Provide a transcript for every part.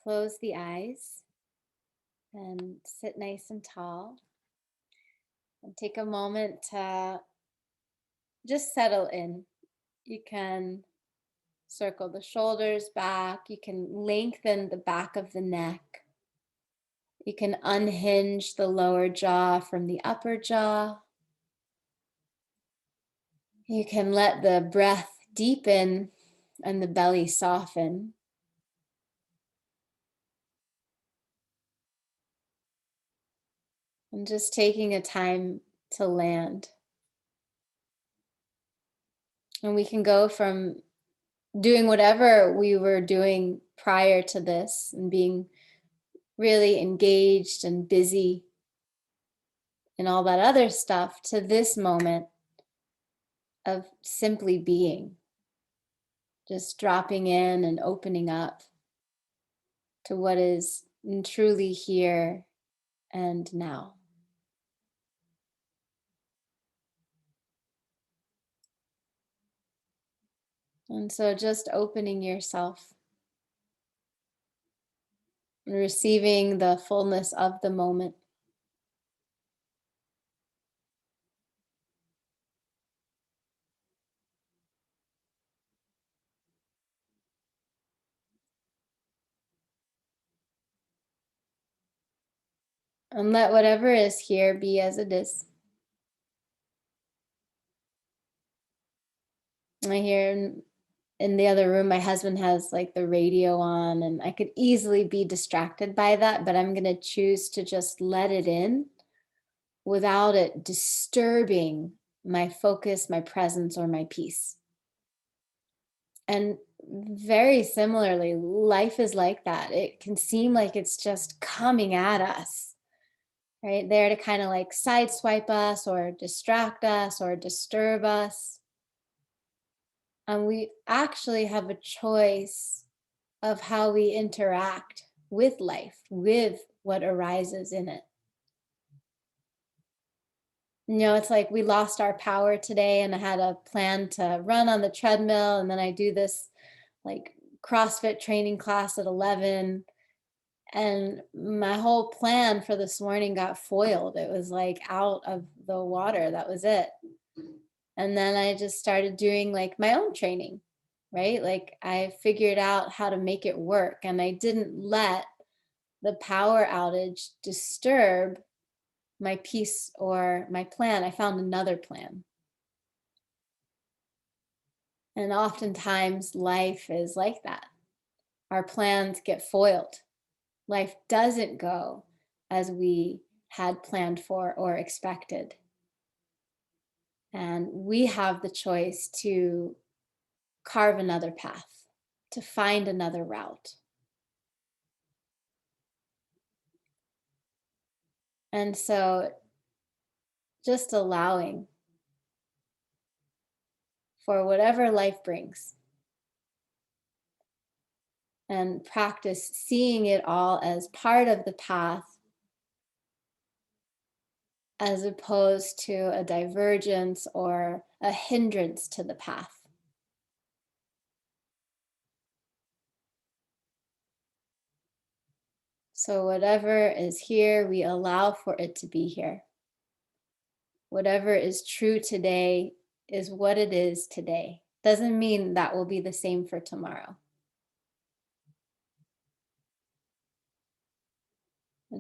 close the eyes and sit nice and tall. And take a moment to just settle in. You can circle the shoulders back. You can lengthen the back of the neck. You can unhinge the lower jaw from the upper jaw. You can let the breath deepen and the belly soften. And just taking a time to land. And we can go from doing whatever we were doing prior to this and being really engaged and busy and all that other stuff to this moment of simply being, just dropping in and opening up to what is truly here and now. And so just opening yourself and receiving the fullness of the moment. And let whatever is here be as it is. I hear in the other room, my husband has like the radio on, and I could easily be distracted by that, but I'm going to choose to just let it in without it disturbing my focus, my presence, or my peace. And very similarly, life is like that. It can seem like it's just coming at us, right? There to kind of like sideswipe us or distract us or disturb us. And we actually have a choice of how we interact with life, with what arises in it. It's like we lost our power today, and I had a plan to run on the treadmill, and then I do this like CrossFit training class at 11, and my whole plan for this morning got foiled. It was like out of the water. That was it. And then I just started doing like my own training, right? Like I figured out how to make it work, and I didn't let the power outage disturb my peace or my plan. I found another plan. And oftentimes life is like that. Our plans get foiled. Life doesn't go as we had planned for or expected. And we have the choice to carve another path, to find another route. And so just allowing for whatever life brings, and practice seeing it all as part of the path as opposed to a divergence or a hindrance to the path. So whatever is here, we allow for it to be here. Whatever is true today is what it is today. Doesn't mean that will be the same for tomorrow.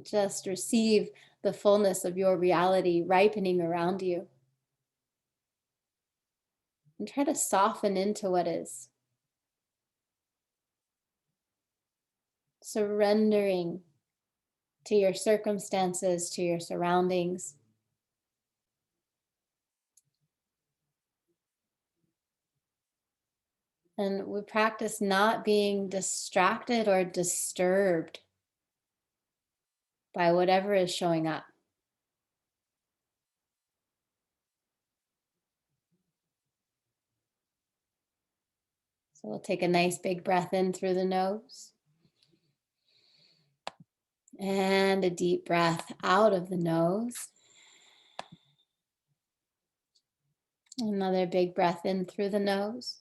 Just receive the fullness of your reality ripening around you. And try to soften into what is. Surrendering to your circumstances, to your surroundings. And we practice not being distracted or disturbed by whatever is showing up. So we'll take a nice big breath in through the nose. And a deep breath out of the nose. Another big breath in through the nose.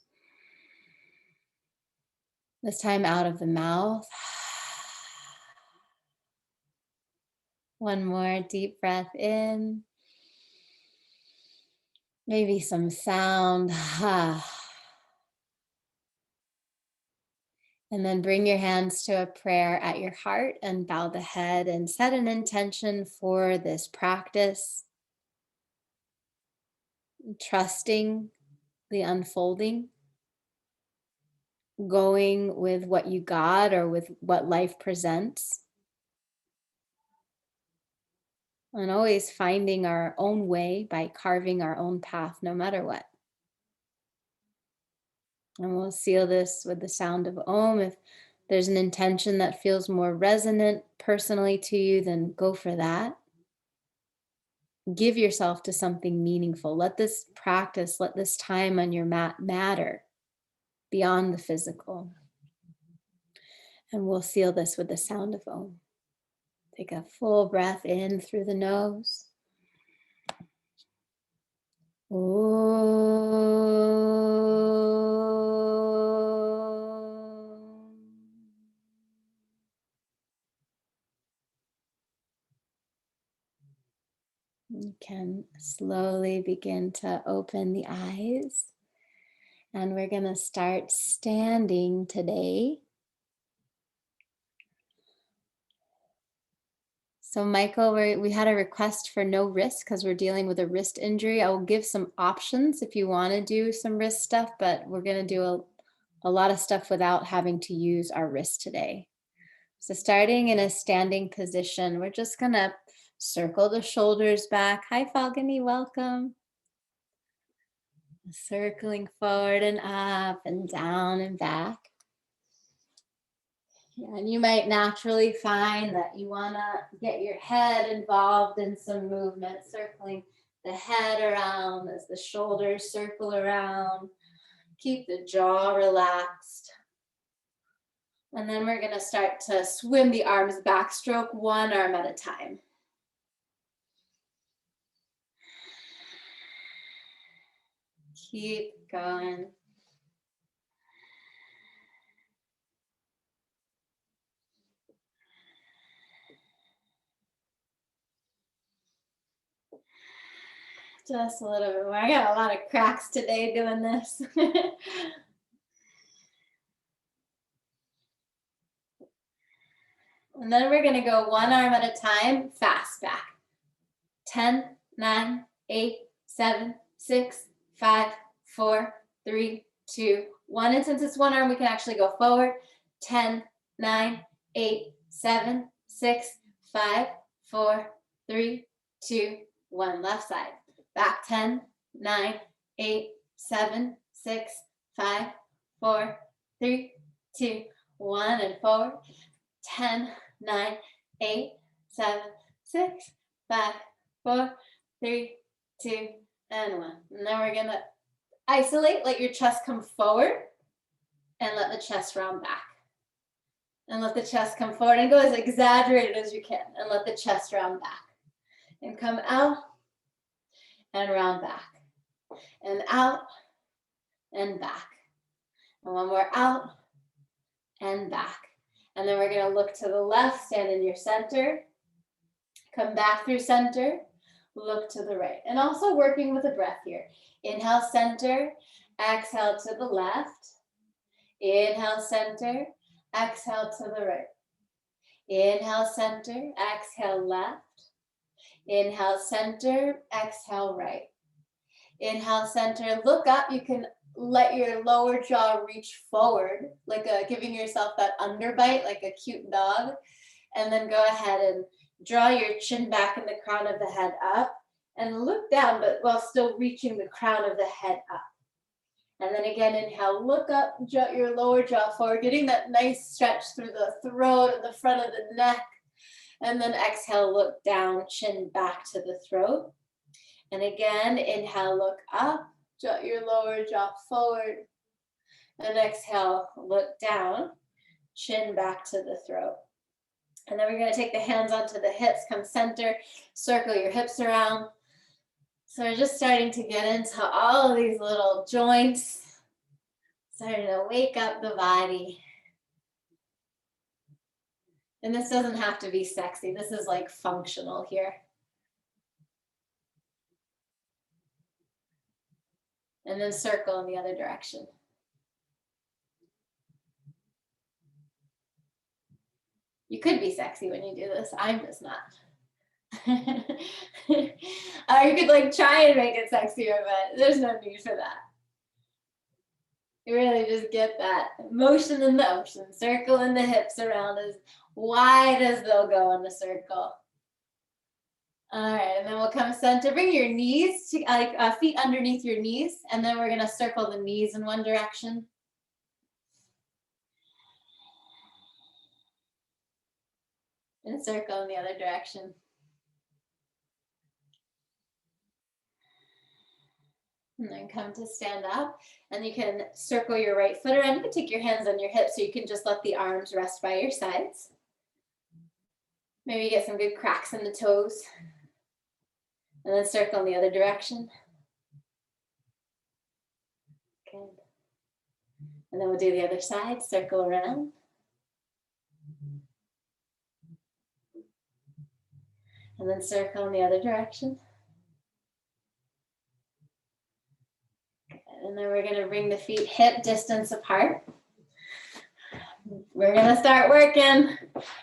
This time out of the mouth. One more deep breath in. Maybe some sound. And then bring your hands to a prayer at your heart and bow the head and set an intention for this practice, trusting the unfolding, going with what you got or with what life presents, and always finding our own way by carving our own path no matter what. And we'll seal this with the sound of Om. If there's an intention that feels more resonant personally to you, then go for that. Give yourself to something meaningful. Let this practice, let this time on your mat matter beyond the physical. And we'll seal this with the sound of Om. Take a full breath in through the nose. You can slowly begin to open the eyes. And we're going to start standing today. So Michael, we had a request for no wrist because we're dealing with a wrist injury. I will give some options if you want to do some wrist stuff, but we're going to do a lot of stuff without having to use our wrist today. So starting in a standing position, we're just going to circle the shoulders back. Hi, Falcony, welcome. Circling forward and up and down and back. And you might naturally find that you want to get your head involved in some movement, circling the head around as the shoulders circle around. Keep the jaw relaxed. And then we're going to start to swim the arms backstroke, one arm at a time. Keep going. Just a little bit more. I got a lot of cracks today doing this. And then we're going to go one arm at a time, fast back. 10, 9, 8, 7, 6, 5, 4, 3, 2, 1. And since it's one arm, we can actually go forward. 10, 9, 8, 7, 6, 5, 4, 3, 2, 1. Left side. Back 10, 9, 8, 7, 6, 5, 4, 3, 2, 1. And forward. 10, 9, 8, 7, 6, 5, 4, 3, 2, and 1. And then we're going to isolate, let your chest come forward, and let the chest round back. And let the chest come forward and go as exaggerated as you can. And let the chest round back. And come out and round back. And out and back. And one more out and back. And then we're going to look to the left, stand in your center. Come back through center. Look to the right. And also working with the breath here. Inhale, center. Exhale to the left. Inhale, center. Exhale to the right. Inhale, center. Exhale, left. Inhale, center. Exhale, right. Inhale, center. Look up. You can let your lower jaw reach forward, like giving yourself that underbite, like a cute dog. And then go ahead and draw your chin back and the crown of the head up. And look down, but while still reaching the crown of the head up. And then again, inhale, look up, jut your lower jaw forward, getting that nice stretch through the throat and the front of the neck. And then exhale, look down, chin back to the throat. And again, inhale, look up, jut your lower jaw forward. And exhale, look down, chin back to the throat. And then we're going to take the hands onto the hips, come center, circle your hips around. So we're just starting to get into all of these little joints, starting to wake up the body. And this doesn't have to be sexy. This is like functional here. And then circle in the other direction. You could be sexy when you do this. I'm just not. Or you could like try and make it sexier, but there's no need for that. You really just get that motion in the ocean. Circle in the hips around as wide as they'll go in the circle. All right, and then we'll come center. Bring your knees to feet underneath your knees, and then we're gonna circle the knees in one direction. And circle in the other direction. And then come to stand up, and you can circle your right foot around. You can take your hands on your hips so you can just let the arms rest by your sides. Maybe get some good cracks in the toes. And then circle in the other direction. Good. And then we'll do the other side, circle around. And then circle in the other direction. Good. And then we're gonna bring the feet hip distance apart. We're gonna start working.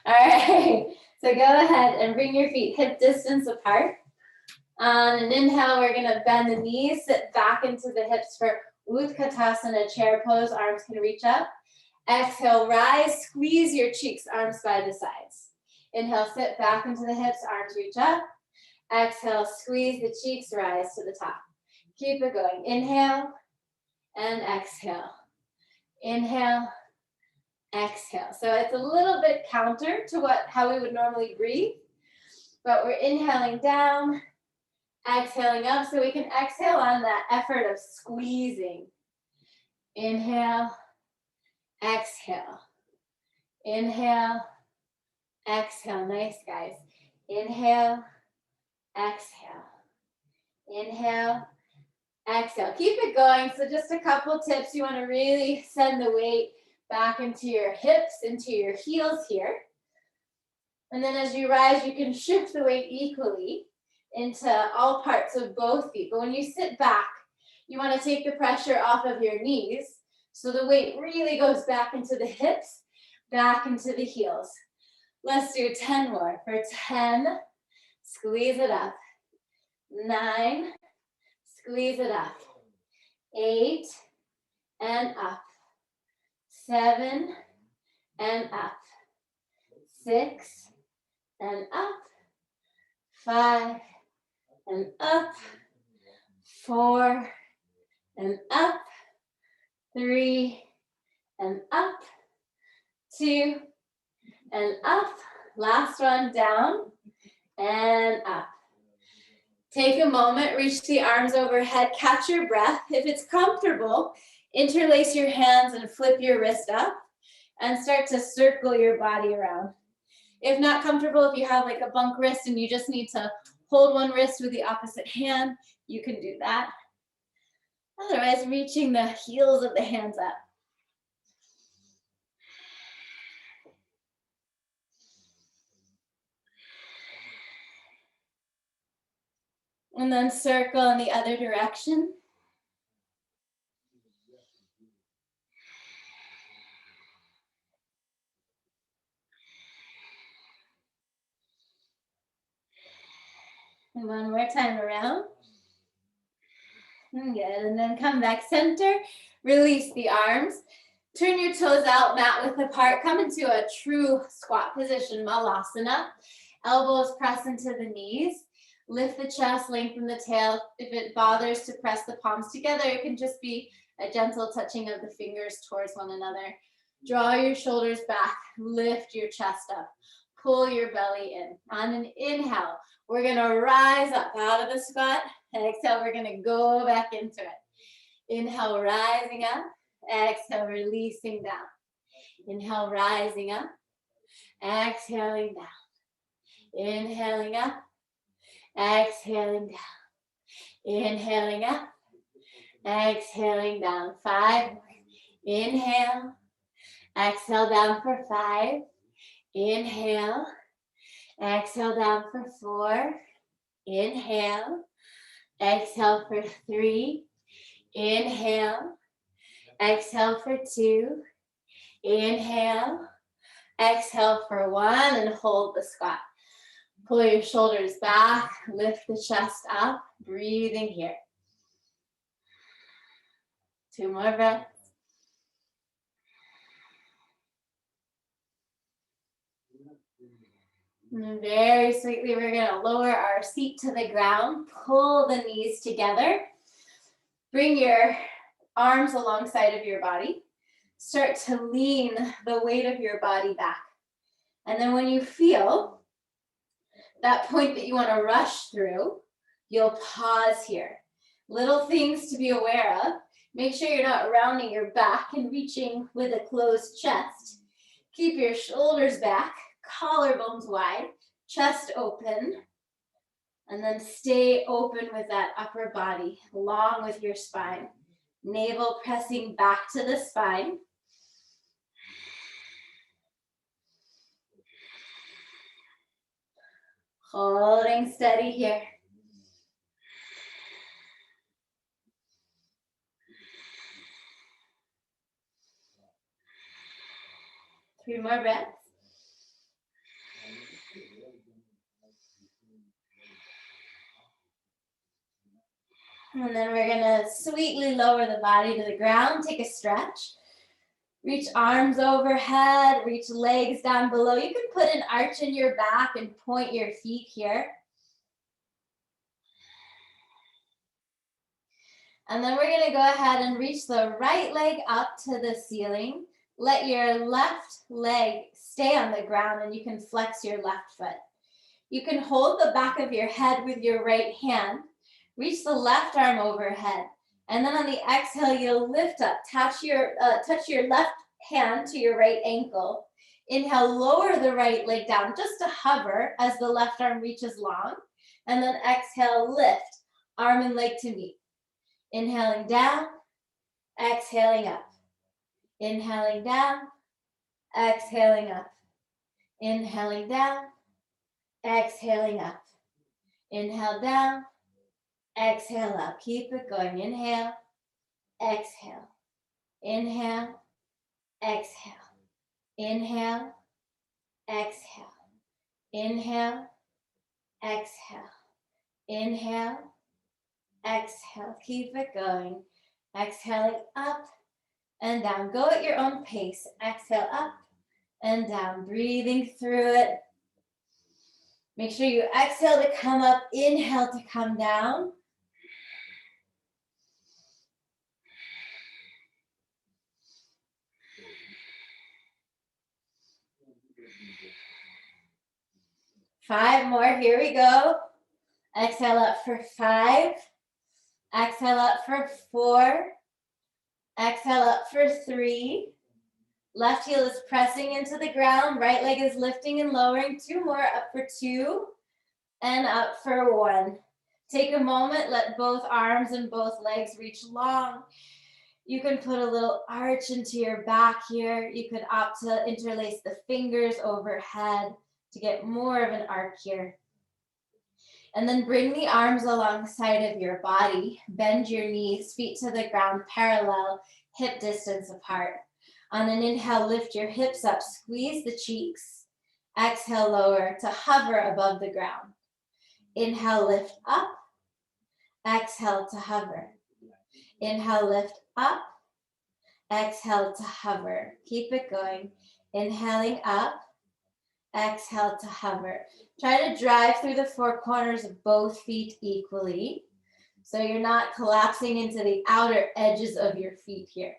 All right, so go ahead and bring your feet hip distance apart. On an inhale, we're gonna bend the knees, sit back into the hips for Uthkatasana, chair pose, arms can reach up. Exhale, rise, squeeze your cheeks, arms by the sides. Inhale, sit back into the hips, arms reach up. Exhale, squeeze the cheeks, rise to the top. Keep it going. Inhale and exhale. Inhale, exhale. So it's a little bit counter to how we would normally breathe, but we're inhaling down, exhaling up, so we can exhale on that effort of squeezing. Inhale, exhale. Inhale, exhale. Nice, guys. Inhale, exhale. Inhale, exhale. Keep it going. So just a couple tips. You want to really send the weight back into your hips, into your heels here. And then as you rise, you can shift the weight equally into all parts of both feet. But when you sit back, you want to take the pressure off of your knees so the weight really goes back into the hips, back into the heels. Let's do 10 more. For 10, squeeze it up. 9, squeeze it up. 8, and up. 7, and up. 6, and up. 5, and up. 4, and up. 3, and up. 2, and up. Last one, down and up. Take a moment, reach the arms overhead, catch your breath. If it's comfortable, interlace your hands and flip your wrist up and start to circle your body around. If not comfortable, if you have like a bunk wrist and you just need to hold one wrist with the opposite hand, you can do that. Otherwise, reaching the heels of the hands up. And then circle in the other direction. And one more time around. Good, and then come back center. Release the arms. Turn your toes out, mat width apart. Come into a true squat position, Malasana. Elbows press into the knees. Lift the chest, lengthen the tail. If it bothers to press the palms together, it can just be a gentle touching of the fingers towards one another. Draw your shoulders back, lift your chest up, pull your belly in. On an inhale, we're gonna rise up out of the squat. Exhale, we're gonna go back into it. Inhale, rising up. Exhale, releasing down. Inhale, rising up. Exhaling down. Inhaling up. Exhaling down. Inhaling up. Exhaling down. 5 more. Inhale. Exhale down for 5. Inhale. Exhale down for 4. Inhale. Exhale for 3. Inhale. Exhale for 2. Inhale. Exhale for 1 and hold the squat. Pull your shoulders back, lift the chest up, breathing here. 2 more breaths. And very sweetly, we're going to lower our seat to the ground, pull the knees together, bring your arms alongside of your body, start to lean the weight of your body back. And then when you feel that point that you want to rush through, you'll pause here. Little things to be aware of. Make sure you're not rounding your back and reaching with a closed chest. Keep your shoulders back, collarbones wide, chest open, and then stay open with that upper body, along with your spine. Navel pressing back to the spine. Holding steady here. Three more breaths. And then we're gonna sweetly lower the body to the ground, take a stretch. Reach arms overhead, reach legs down below. You can put an arch in your back and point your feet here. And then we're gonna go ahead and reach the right leg up to the ceiling. Let your left leg stay on the ground and you can flex your left foot. You can hold the back of your head with your right hand. Reach the left arm overhead. And then on the exhale, you'll lift up. Touch your left hand to your right ankle. Inhale, lower the right leg down just to hover as the left arm reaches long. And then exhale, lift, arm and leg to meet. Inhaling down, exhaling up. Inhaling down, exhaling up. Inhaling down, exhaling up. Inhale down, exhale up. Keep it going. Inhale, exhale. Inhale, exhale. Inhale, exhale. Inhale, exhale. Inhale, exhale. Keep it going. Exhaling up and down. Go at your own pace. Exhale up and down. Breathing through it. Make sure you exhale to come up. Inhale to come down. Five more. Here we go. Exhale up for 5. Exhale up for 4. Exhale up for 3. Left heel is pressing into the ground. Right leg is lifting and lowering. 2 more. Up for 2. And up for 1. Take a moment. Let both arms and both legs reach long. You can put a little arch into your back here. You could opt to interlace the fingers overhead to get more of an arc here. And then bring the arms alongside of your body. Bend your knees, feet to the ground, parallel, hip distance apart. On an inhale, lift your hips up, squeeze the cheeks. Exhale, lower to hover above the ground. Inhale, lift up. Exhale to hover. Inhale, lift up. Exhale to hover. Keep it going. Inhaling up. Exhale to hover. Try to drive through the 4 corners of both feet equally, so you're not collapsing into the outer edges of your feet here.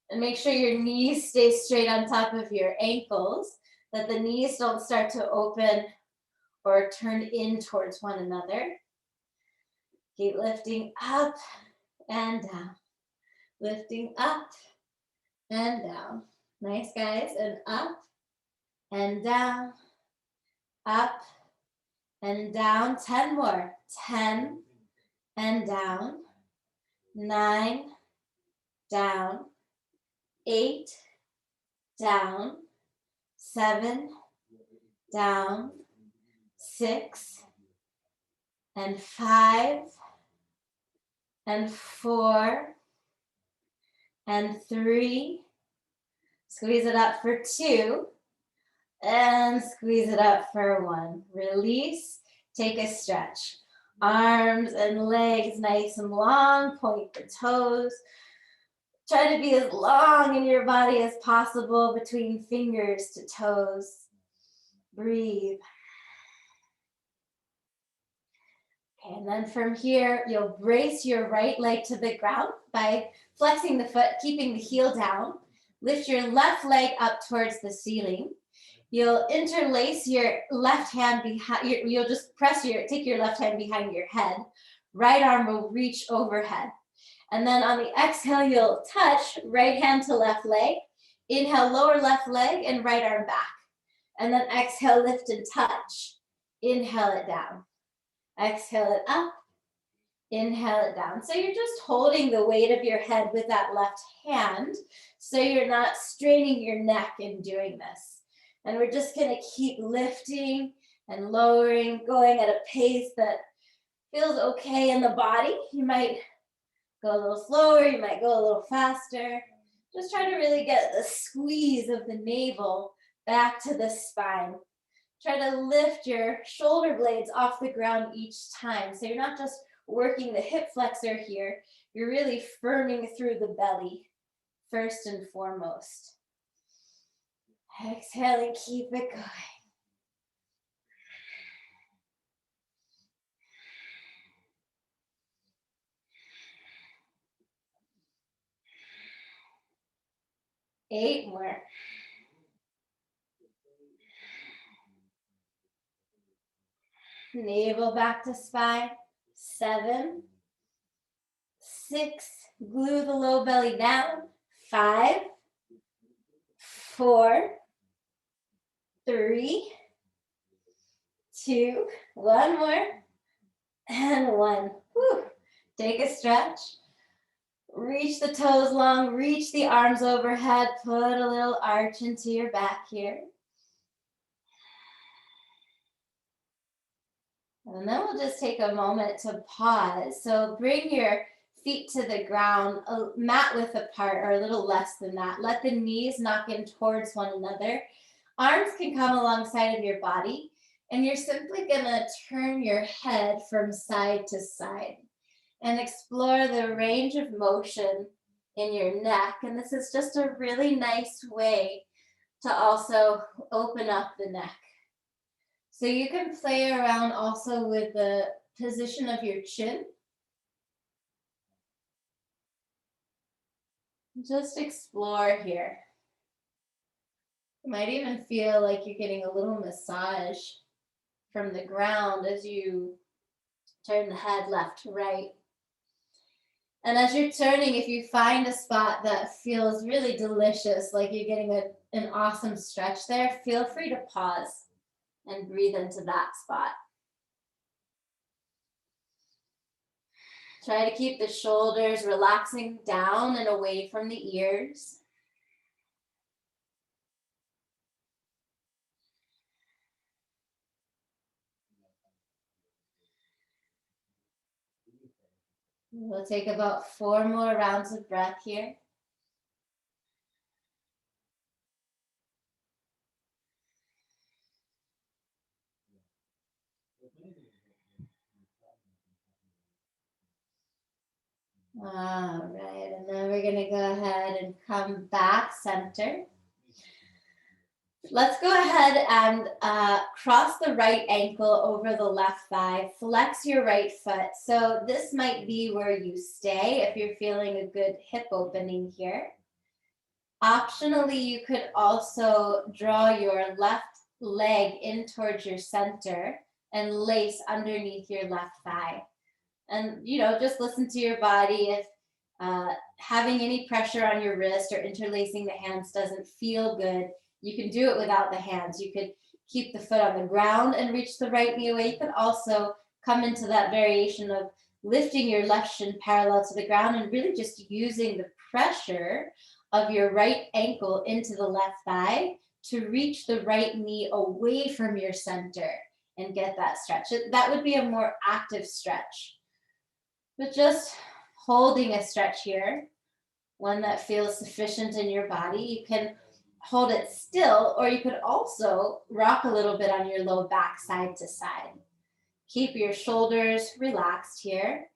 And make sure your knees stay straight on top of your ankles, that the knees don't start to open or turn in towards one another. Keep lifting up and down. Lifting up and down. Nice, guys. And up and down. Up and down. 10 more. 10 and down. 9 down. 8 down. 7 down, 6, and 5, and 4, and 3. Squeeze it up for 2, and squeeze it up for 1. Release, take a stretch. Arms and legs nice and long, point the toes. Try to be as long in your body as possible between fingers to toes. Breathe. Okay, and then from here, you'll brace your right leg to the ground by flexing the foot, keeping the heel down. Lift your left leg up towards the ceiling. You'll interlace your left hand behind, you'll just take your left hand behind your head. Right arm will reach overhead. And then on the exhale, you'll touch right hand to left leg. Inhale, lower left leg and right arm back. And then exhale, lift and touch. Inhale it down. Exhale it up. Inhale it down. So you're just holding the weight of your head with that left hand, so you're not straining your neck in doing this. And we're just gonna keep lifting and lowering, going at a pace that feels okay in the body. You might go a little slower, you might go a little faster. Just try to really get the squeeze of the navel back to the spine. Try to lift your shoulder blades off the ground each time. So you're not just working the hip flexor here, you're really firming through the belly first and foremost. Exhale and keep it going. Eight more. Navel back to spine. 7, 6, glue the low belly down. 5, 4, 3, 2, one more, and 1. Whew. Take a stretch. Reach the toes long, reach the arms overhead, put a little arch into your back here. And then we'll just take a moment to pause. So bring your feet to the ground, a mat width apart or a little less than that. Let the knees knock in towards one another. Arms can come alongside of your body, and you're simply gonna turn your head from side to side and explore the range of motion in your neck. And this is just a really nice way to also open up the neck. So you can play around also with the position of your chin. Just explore here. You might even feel like you're getting a little massage from the ground as you turn the head left to right. And as you're turning, if you find a spot that feels really delicious, like you're getting an awesome stretch there, feel free to pause and breathe into that spot. Try to keep the shoulders relaxing down and away from the ears. We'll take about 4 more rounds of breath here. All right, and then we're gonna go ahead and come back center. Let's go ahead and cross the right ankle over the left thigh. Flex your right foot. So this might be where you stay if you're feeling a good hip opening here. Optionally, you could also draw your left leg in towards your center and lace underneath your left thigh. And, just listen to your body. If having any pressure on your wrist or interlacing the hands doesn't feel good, you can do it without the hands. You could keep the foot on the ground and reach the right knee away. You could also come into that variation of lifting your left shin parallel to the ground and really just using the pressure of your right ankle into the left thigh to reach the right knee away from your center and get that stretch. That would be a more active stretch. But just holding a stretch here, one that feels sufficient in your body. You can hold it still, or you could also rock a little bit on your low back side to side. Keep your shoulders relaxed here.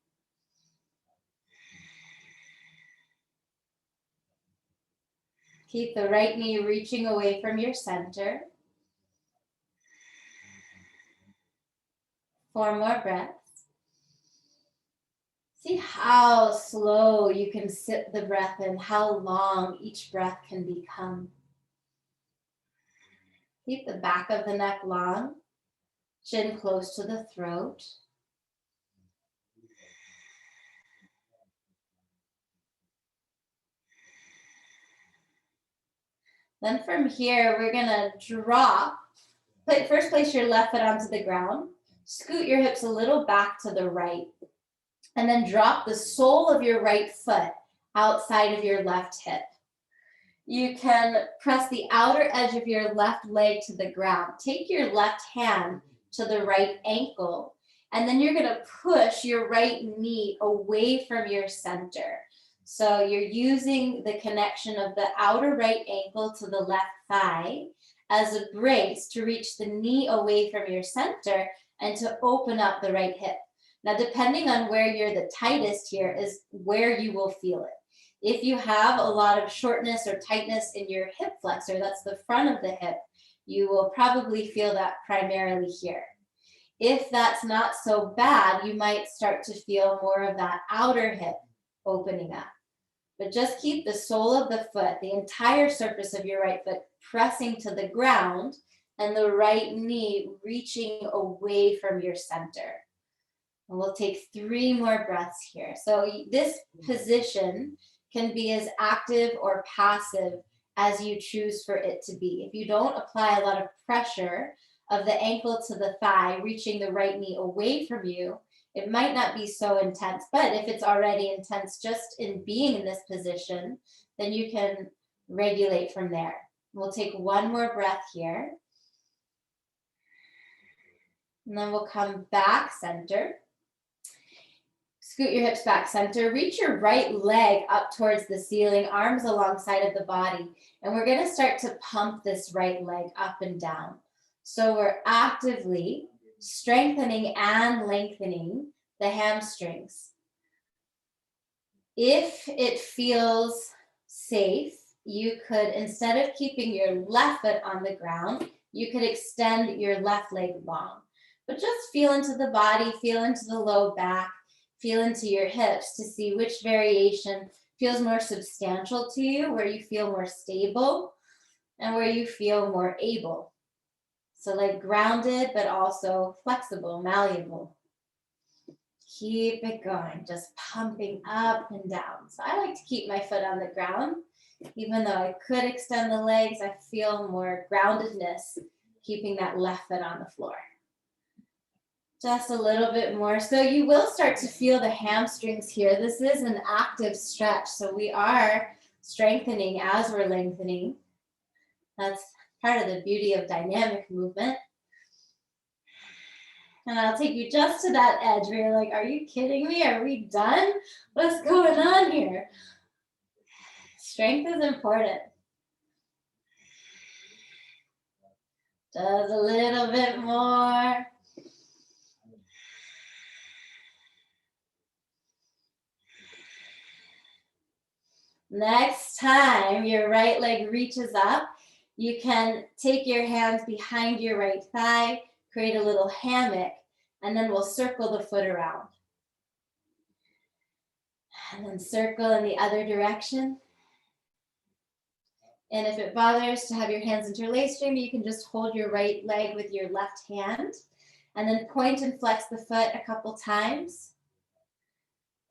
Keep the right knee reaching away from your center. 4 more breaths. See how slow you can sit the breath in, how long each breath can become. Keep the back of the neck long, chin close to the throat. Then from here, we're gonna drop. First place your left foot onto the ground. Scoot your hips a little back to the right. And then drop the sole of your right foot outside of your left hip. You can press the outer edge of your left leg to the ground. Take your left hand to the right ankle. And then you're gonna push your right knee away from your center. So you're using the connection of the outer right ankle to the left thigh as a brace to reach the knee away from your center and to open up the right hip. Now, depending on where you're the tightest here is where you will feel it. If you have a lot of shortness or tightness in your hip flexor, that's the front of the hip, you will probably feel that primarily here. If that's not so bad, you might start to feel more of that outer hip opening up. But just keep the sole of the foot, the entire surface of your right foot pressing to the ground and the right knee reaching away from your center. And we'll take 3 more breaths here. So this position can be as active or passive as you choose for it to be. If you don't apply a lot of pressure of the ankle to the thigh, reaching the right knee away from you, it might not be so intense. But if it's already intense just in being in this position, then you can regulate from there. We'll take 1 more breath here. And then we'll come back center. Scoot your hips back center. Reach your right leg up towards the ceiling, arms alongside of the body. And we're going to start to pump this right leg up and down. So we're actively strengthening and lengthening the hamstrings. If it feels safe, you could, instead of keeping your left foot on the ground, you could extend your left leg long. But just feel into the body, feel into the low back, feel into your hips to see which variation feels more substantial to you, where you feel more stable and where you feel more able. So like grounded, but also flexible, malleable. Keep it going, just pumping up and down. So I like to keep my foot on the ground. Even though I could extend the legs, I feel more groundedness keeping that left foot on the floor. Just a little bit more. So you will start to feel the hamstrings here. This is an active stretch, so we are strengthening as we're lengthening. That's part of the beauty of dynamic movement. And I'll take you just to that edge where you're like, are you kidding me? Are we done? What's going on here? Strength is important. Just a little bit more. Next time your right leg reaches up, you can take your hands behind your right thigh, create a little hammock, and then we'll circle the foot around. And then circle in the other direction. And if it bothers to have your hands interlaced, maybe you can just hold your right leg with your left hand and then point and flex the foot a couple times.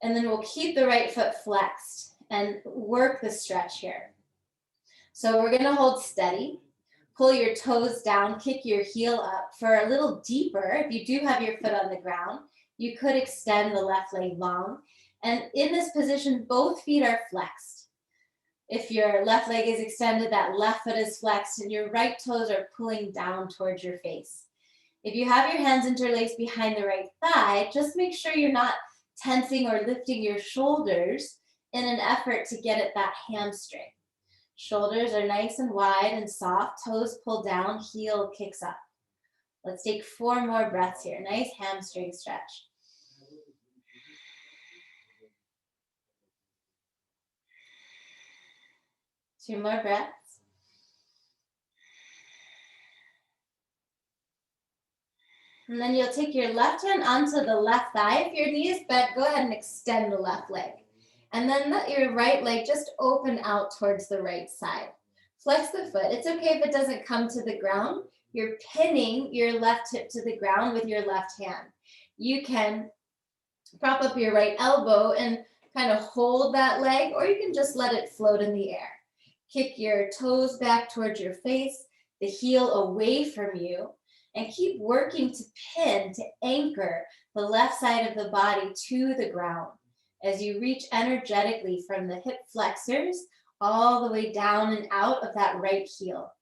And then we'll keep the right foot flexed and work the stretch here. So we're gonna hold steady, pull your toes down, kick your heel up. For a little deeper, if you do have your foot on the ground, you could extend the left leg long. And in this position, both feet are flexed. If your left leg is extended, that left foot is flexed, and your right toes are pulling down towards your face. If you have your hands interlaced behind the right thigh, just make sure you're not tensing or lifting your shoulders in an effort to get at that hamstring. Shoulders are nice and wide and soft, toes pull down, heel kicks up. Let's take 4 more breaths here. Nice hamstring stretch. Two more breaths. And then you'll take your left hand onto the left thigh. If your knee is bent, go ahead and extend the left leg. And then let your right leg just open out towards the right side. Flex the foot. It's okay if it doesn't come to the ground. You're pinning your left hip to the ground with your left hand. You can prop up your right elbow and kind of hold that leg, or you can just let it float in the air. Kick your toes back towards your face, the heel away from you, and keep working to pin, to anchor the left side of the body to the ground as you reach energetically from the hip flexors all the way down and out of that right heel.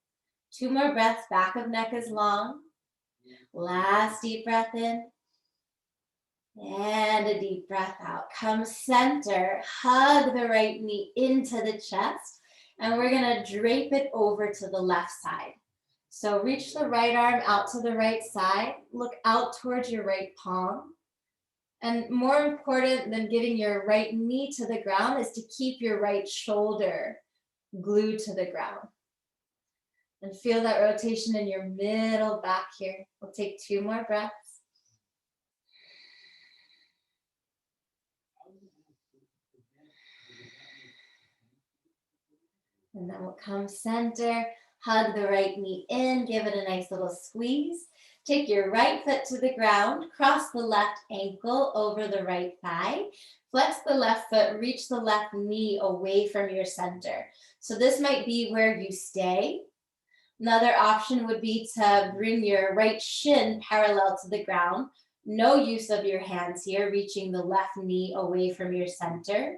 2 more breaths, back of neck is long. Last deep breath in. And a deep breath out. Come center, hug the right knee into the chest, and we're gonna drape it over to the left side. So reach the right arm out to the right side, look out towards your right palm. And more important than getting your right knee to the ground is to keep your right shoulder glued to the ground. And feel that rotation in your middle back here. We'll take 2 more breaths. And then we'll come center, hug the right knee in, give it a nice little squeeze. Take your right foot to the ground, cross the left ankle over the right thigh, flex the left foot, reach the left knee away from your center. So this might be where you stay. Another option would be to bring your right shin parallel to the ground. No use of your hands here, reaching the left knee away from your center.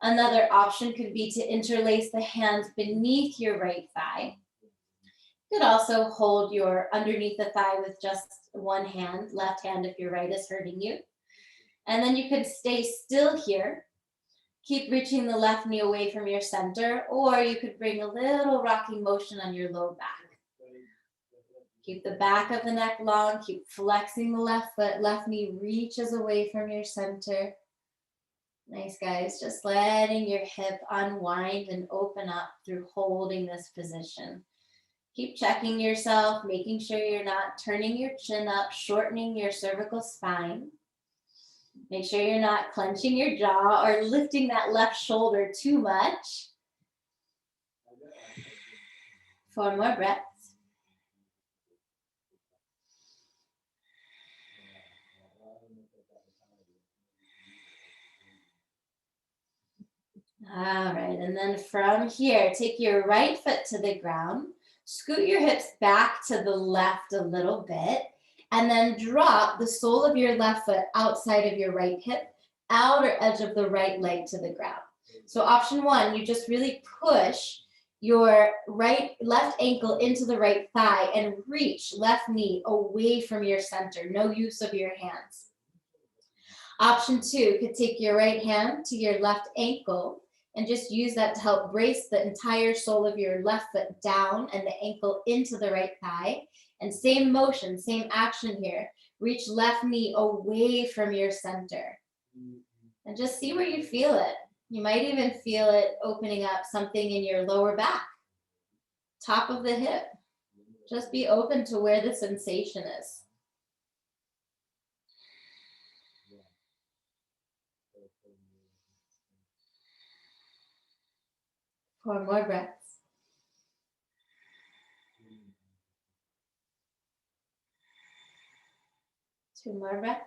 Another option could be to interlace the hands beneath your right thigh. You could also hold your underneath the thigh with just one hand, left hand if your right is hurting you. And then you could stay still here. Keep reaching the left knee away from your center, or you could bring a little rocking motion on your low back. Keep the back of the neck long, keep flexing the left foot, left knee reaches away from your center. Nice, guys. Just letting your hip unwind and open up through holding this position. Keep checking yourself, making sure you're not turning your chin up, shortening your cervical spine. Make sure you're not clenching your jaw or lifting that left shoulder too much. 4 more breaths. All right, and then from here, take your right foot to the ground, scoot your hips back to the left a little bit, and then drop the sole of your left foot outside of your right hip, outer edge of the right leg to the ground. So option 1, you just really push your left ankle into the right thigh and reach left knee away from your center, no use of your hands. Option 2, you could take your right hand to your left ankle and just use that to help brace the entire sole of your left foot down and the ankle into the right thigh. And same motion, same action here. Reach left knee away from your center. And just see where you feel it. You might even feel it opening up something in your lower back, top of the hip. Just be open to where the sensation is. Four more breaths. Two more breaths.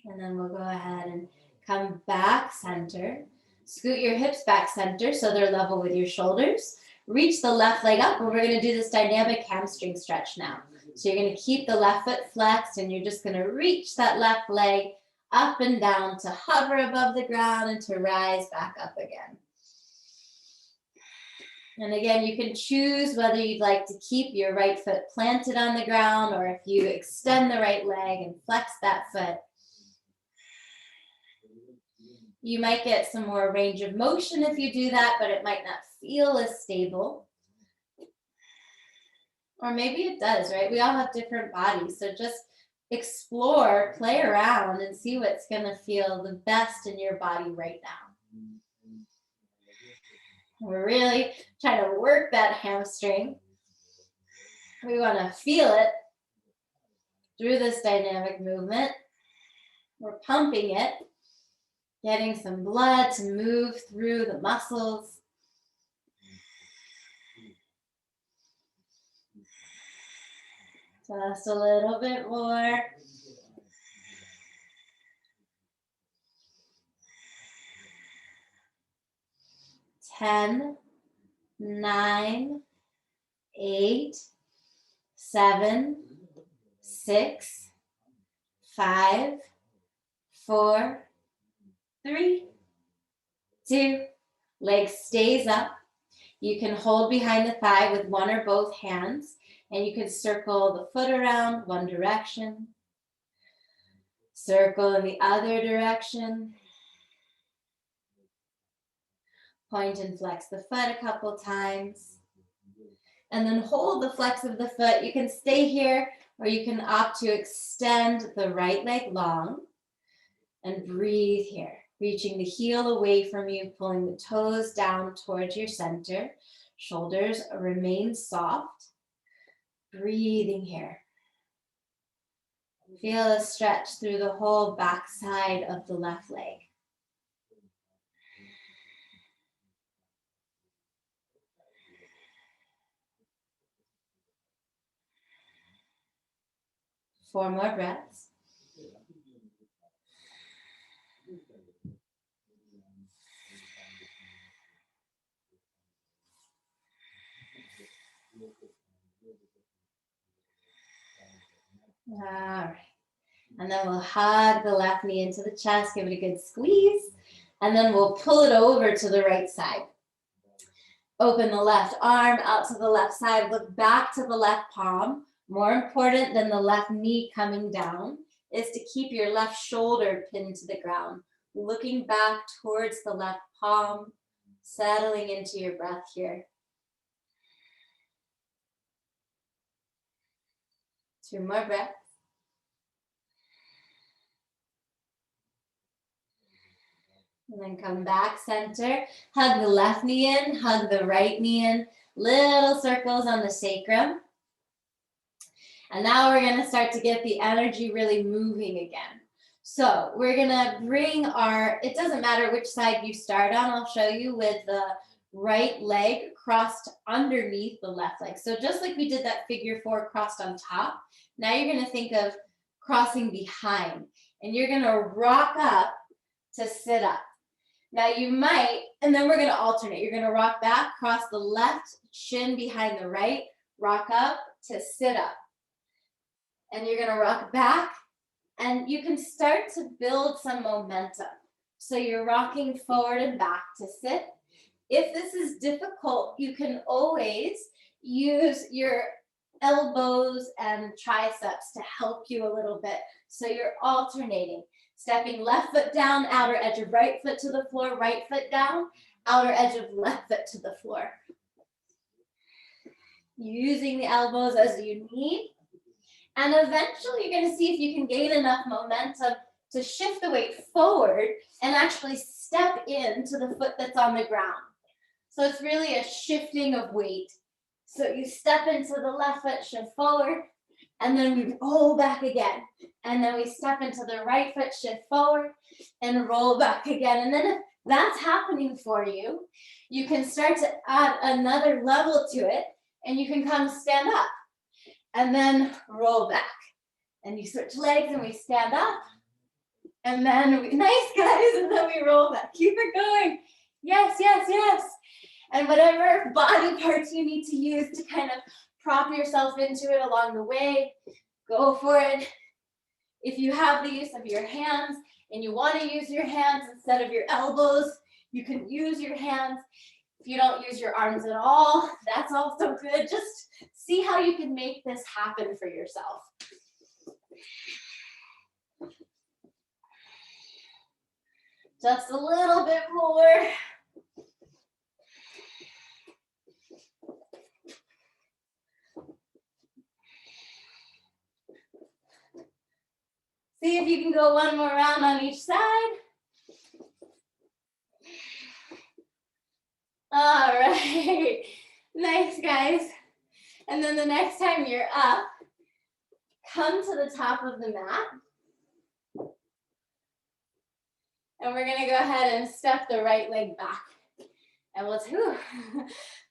And then we'll go ahead and come back center. Scoot your hips back center so they're level with your shoulders. Reach the left leg up, and we're going to do this dynamic hamstring stretch now. So you're going to keep the left foot flexed and you're just going to reach that left leg up and down to hover above the ground and to rise back up again. And again, you can choose whether you'd like to keep your right foot planted on the ground or if you extend the right leg and flex that foot. You might get some more range of motion if you do that, but it might not feel as stable. Or maybe it does, right? We all have different bodies, so just explore, play around, and see what's going to feel the best in your body right now. We're really trying to work that hamstring. We want to feel it through this dynamic movement. We're pumping it, getting some blood to move through the muscles. Just a little bit more. Ten, 9, 8, 7, 6, 5, 4, 3, 2. Leg stays up. You can hold behind the thigh with one or both hands, and you can circle the foot around one direction, circle in the other direction, point and flex the foot a couple times, and then hold the flex of the foot. You can stay here, or you can opt to extend the right leg long and breathe here, reaching the heel away from you, pulling the toes down towards your center. Shoulders remain soft. Breathing here. Feel a stretch through the whole back side of the left leg. Four more breaths. All right. And then we'll hug the left knee into the chest, give it a good squeeze, and then we'll pull it over to the right side. Open the left arm out to the left side, look back to the left palm. More important than the left knee coming down is to keep your left shoulder pinned to the ground, looking back towards the left palm, settling into your breath here. 2 more breaths. And then come back center, hug the left knee in, hug the right knee in, little circles on the sacrum. And now we're going to start to get the energy really moving again. So we're going to bring our, it doesn't matter which side you start on, I'll show you, with the right leg crossed underneath the left leg. So just like we did that figure 4 crossed on top, now you're going to think of crossing behind. And you're going to rock up to sit up. Now you might, and then we're going to alternate. You're going to rock back, cross the left shin behind the right, rock up to sit up. And you're going to rock back, and you can start to build some momentum. So you're rocking forward and back to sit. If this is difficult, you can always use your elbows and triceps to help you a little bit. So you're alternating. Stepping left foot down, outer edge of right foot to the floor, right foot down, outer edge of left foot to the floor. Using the elbows as you need. And eventually you're going to see if you can gain enough momentum to shift the weight forward and actually step into the foot that's on the ground. So it's really a shifting of weight. So you step into the left foot, shift forward, and then we roll back again. And then we step into the right foot, shift forward, and roll back again. And then if that's happening for you, you can start to add another level to it, and you can come stand up. And then roll back. And you switch legs and we stand up. And then we, nice guys, and then we roll back. Keep it going. Yes, yes, yes. And whatever body parts you need to use to kind of prop yourself into it along the way. Go for it. If you have the use of your hands and you want to use your hands instead of your elbows, you can use your hands. If you don't use your arms at all, that's also good. Just see how you can make this happen for yourself. Just a little bit more. See if you can go one more round on each side. All right, nice guys. And then the next time you're up, come to the top of the mat. And we're gonna go ahead and step the right leg back. And we'll, whew,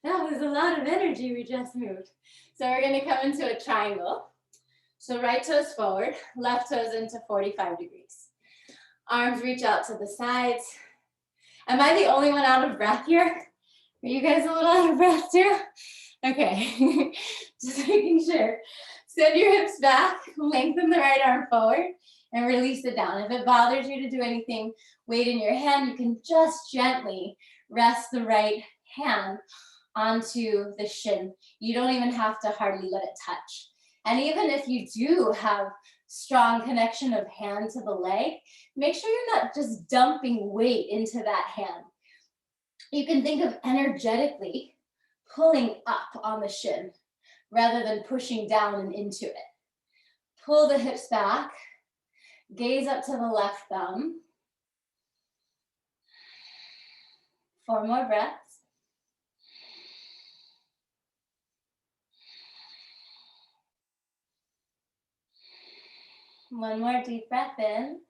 that was a lot of energy we just moved. So we're gonna come into a triangle. So right toes forward, left toes into 45 degrees. Arms reach out to the sides. Am I the only one out of breath here? Are you guys a little out of breath too? Okay, just making sure. Send your hips back, lengthen the right arm forward, and release it down. If it bothers you to do anything, weight in your hand, you can just gently rest the right hand onto the shin. You don't even have to hardly let it touch. And even if you do have strong connection of hand to the leg, make sure you're not just dumping weight into that hand. You can think of energetically pulling up on the shin rather than pushing down and into it. Pull the hips back, gaze up to the left thumb. 4 more breaths. One more deep breath in.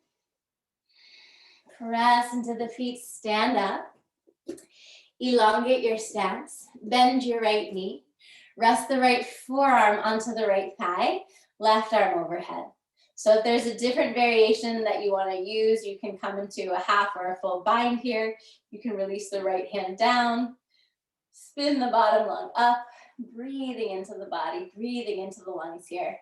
Press into the feet, stand up. Elongate your stance, bend your right knee. Rest the right forearm onto the right thigh, left arm overhead. So if there's a different variation that you want to use, you can come into a half or a full bind here. You can release the right hand down, spin the bottom lung up, breathing into the body, breathing into the lungs here.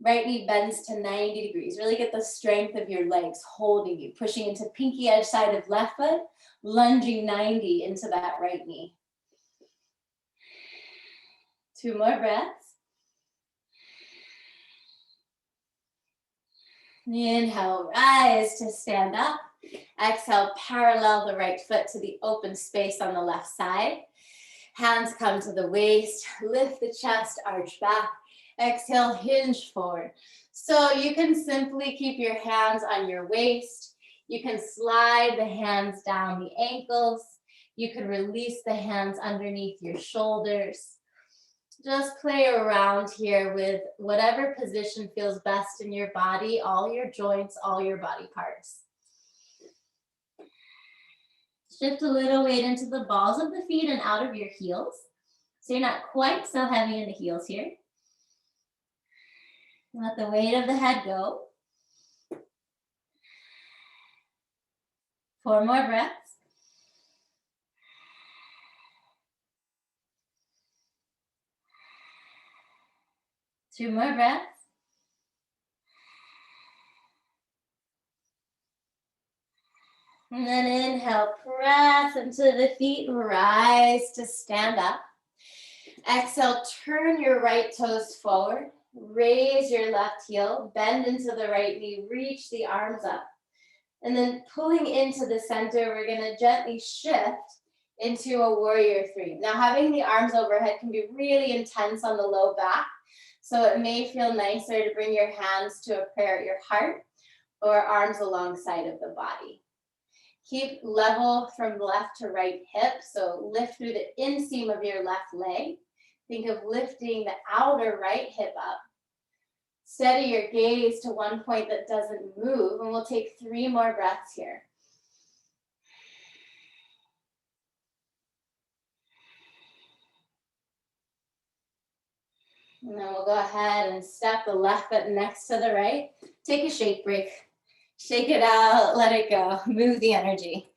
Right knee bends to 90 degrees. Really get the strength of your legs holding you, pushing into pinky edge side of left foot, lunging 90 into that right knee. 2 more breaths. Inhale, rise to stand up. Exhale, parallel the right foot to the open space on the left side. Hands come to the waist, lift the chest, arch back. Exhale, hinge forward. So you can simply keep your hands on your waist. You can slide the hands down the ankles. You can release the hands underneath your shoulders. Just play around here with whatever position feels best in your body, all your joints, all your body parts. Shift a little weight into the balls of the feet and out of your heels. So you're not quite so heavy in the heels here. Let the weight of the head go. 4 more breaths. Two more breaths. And then inhale, press into the feet, rise to stand up. Exhale, turn your right toes forward. Raise your left heel, bend into the right knee, reach the arms up. And then pulling into the center, we're gonna gently shift into a warrior 3. Now having the arms overhead can be really intense on the low back. So it may feel nicer to bring your hands to a prayer at your heart or arms alongside of the body. Keep level from left to right hip. So lift through the inseam of your left leg. Think of lifting the outer right hip up. Steady your gaze to one point that doesn't move, and we'll take 3 more breaths here. And then we'll go ahead and step the left foot next to the right. Take a shake break. Shake it out, let it go. Move the energy.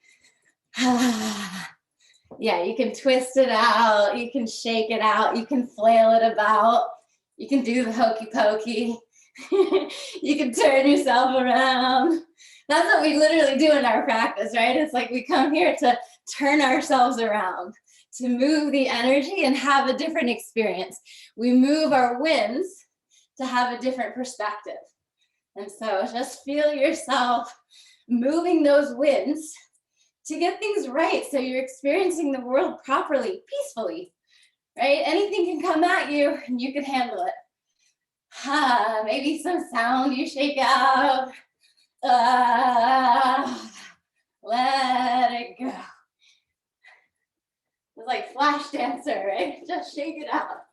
Yeah, you can twist it out, you can shake it out, you can flail it about, you can do the hokey pokey, you can turn yourself around. That's what we literally do in our practice, right? It's like we come here to turn ourselves around, to move the energy and have a different experience. We move our winds to have a different perspective. And so just feel yourself moving those winds to get things right, so you're experiencing the world properly, peacefully, right? Anything can come at you and you can handle it. Maybe some sound you shake out. Let it go. It's like flash dancer, right? Just shake it out.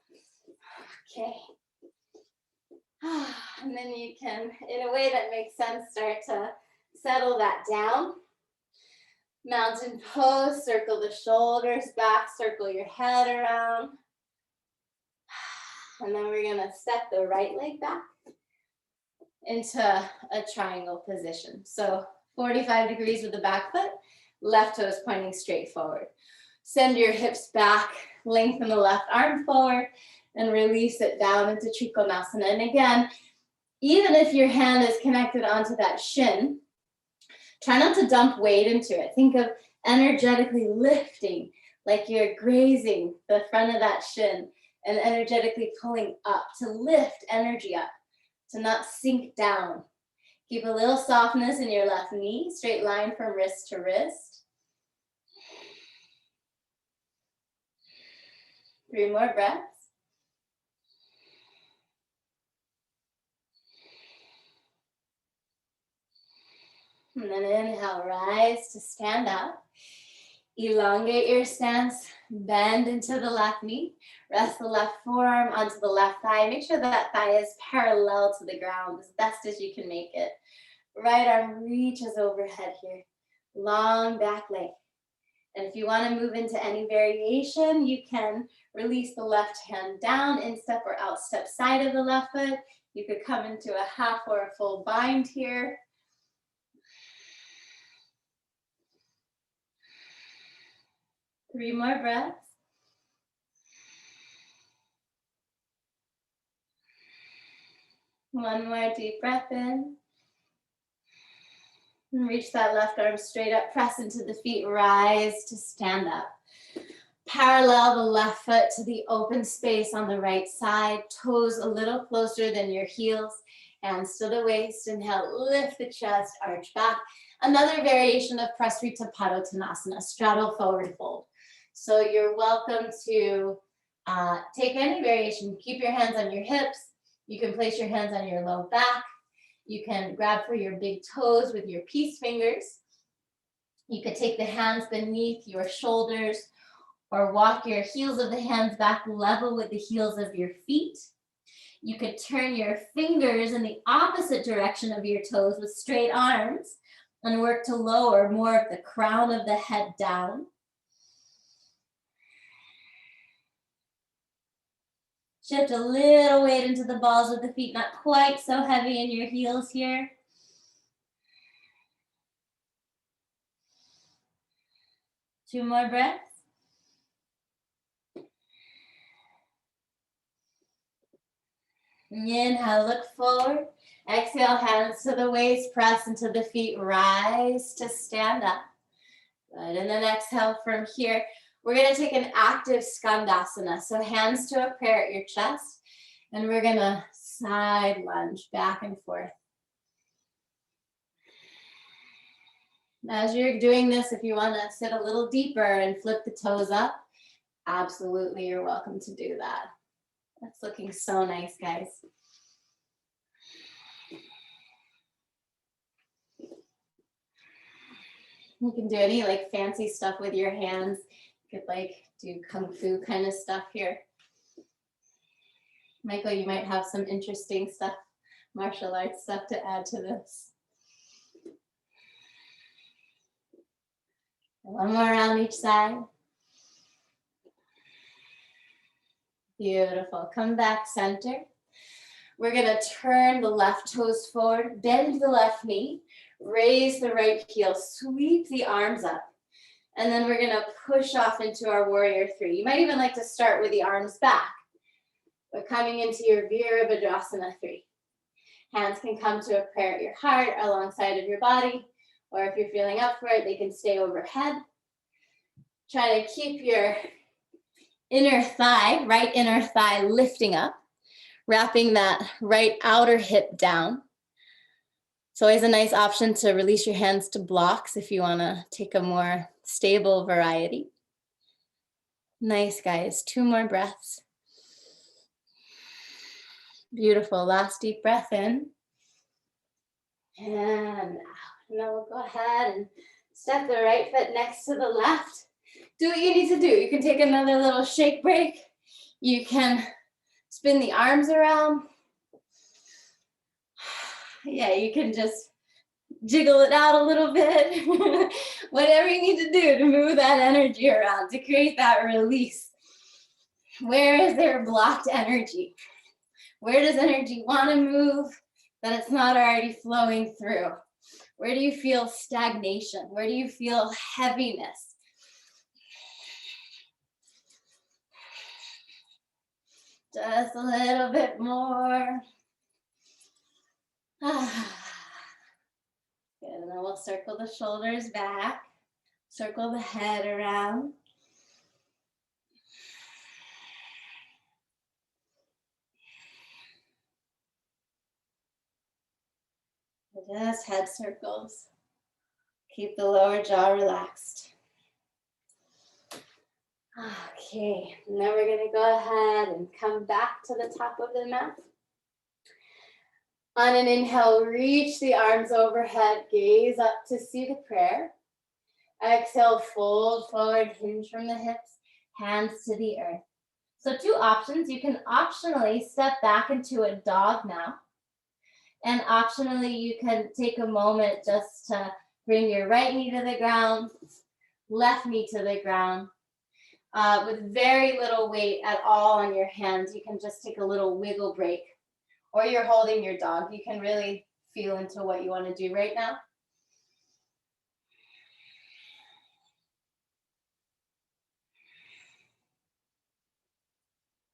Okay. And then you can, in a way that makes sense, start to settle that down. Mountain pose, circle the shoulders back, circle your head around. And then we're gonna step the right leg back into a triangle position. So 45 degrees with the back foot, left toes pointing straight forward. Send your hips back, lengthen the left arm forward, and release it down into Trikonasana. And again, even if your hand is connected onto that shin, try not to dump weight into it. Think of energetically lifting, like you're grazing the front of that shin and energetically pulling up to lift energy up, to not sink down. Keep a little softness in your left knee, straight line from wrist to wrist. 3 more breaths. And then inhale, rise to stand up. Elongate your stance, bend into the left knee. Rest the left forearm onto the left thigh. Make sure that thigh is parallel to the ground as best as you can make it. Right arm reaches overhead here. Long back leg. And if you want to move into any variation, you can release the left hand down, instep or outstep side of the left foot. You could come into a half or a full bind here. Three more breaths. One more deep breath in. And reach that left arm straight up, press into the feet, rise to stand up. Parallel the left foot to the open space on the right side, toes a little closer than your heels, hands to the waist. Inhale, lift the chest, arch back. Another variation of Prasrita Padottanasana, straddle forward fold. So you're welcome to take any variation. Keep your hands on your hips. You can place your hands on your low back. You can grab for your big toes with your peace fingers. You could take the hands beneath your shoulders or walk your heels of the hands back level with the heels of your feet. You could turn your fingers in the opposite direction of your toes with straight arms and work to lower more of the crown of the head down. Shift a little weight into the balls of the feet, not quite so heavy in your heels here. Two more breaths. Inhale, look forward. Exhale, hands to the waist, press into the feet, rise to stand up. Good, and then exhale from here. We're gonna take an active Skandasana. So hands to a prayer at your chest, and we're gonna side lunge back and forth. As you're doing this, if you wanna sit a little deeper and flip the toes up, absolutely, you're welcome to do that. That's looking so nice, guys. You can do any like fancy stuff with your hands. You could like do kung fu kind of stuff here. Michael, you might have some interesting stuff, martial arts stuff to add to this. One more around each side. Beautiful. Come back center. We're going to turn the left toes forward, bend the left knee, raise the right heel, sweep the arms up. And then we're gonna push off into our warrior three. You might even like to start with the arms back. But coming into your Virabhadrasana 3. Hands can come to a prayer at your heart alongside of your body, or if you're feeling up for it, they can stay overhead. Try to keep your inner thigh, right inner thigh lifting up, wrapping that right outer hip down. It's always a nice option to release your hands to blocks if you want to take a more stable variety. Nice, guys. 2 more breaths. Beautiful. Last deep breath in. And out. And then we'll go ahead and step the right foot next to the left. Do what you need to do. You can take another little shake break. You can spin the arms around. Yeah, you can just jiggle it out a little bit. Whatever you need to do to move that energy around, to create that release. Where is there blocked energy? Where does energy want to move that it's not already flowing through? Where do you feel stagnation? Where do you feel heaviness? Just a little bit more. Good, and then we'll circle the shoulders back, circle the head around. Just head circles. Keep the lower jaw relaxed. Okay, and then we're gonna go ahead and come back to the top of the mat. On an inhale, reach the arms overhead, gaze up to see the prayer. Exhale, fold forward, hinge from the hips, hands to the earth. So 2 options. You can optionally step back into a dog now. And optionally, you can take a moment just to bring your right knee to the ground, left knee to the ground. With very little weight at all on your hands, you can just take a little wiggle break. Or you're holding your dog. You can really feel into what you want to do right now.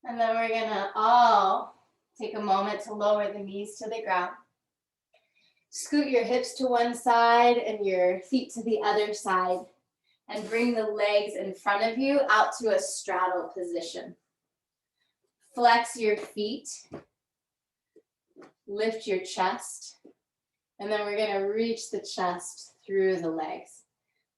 And then we're gonna all take a moment to lower the knees to the ground. Scoot your hips to one side and your feet to the other side. And bring the legs in front of you out to a straddle position. Flex your feet. Lift your chest. And then we're gonna reach the chest through the legs.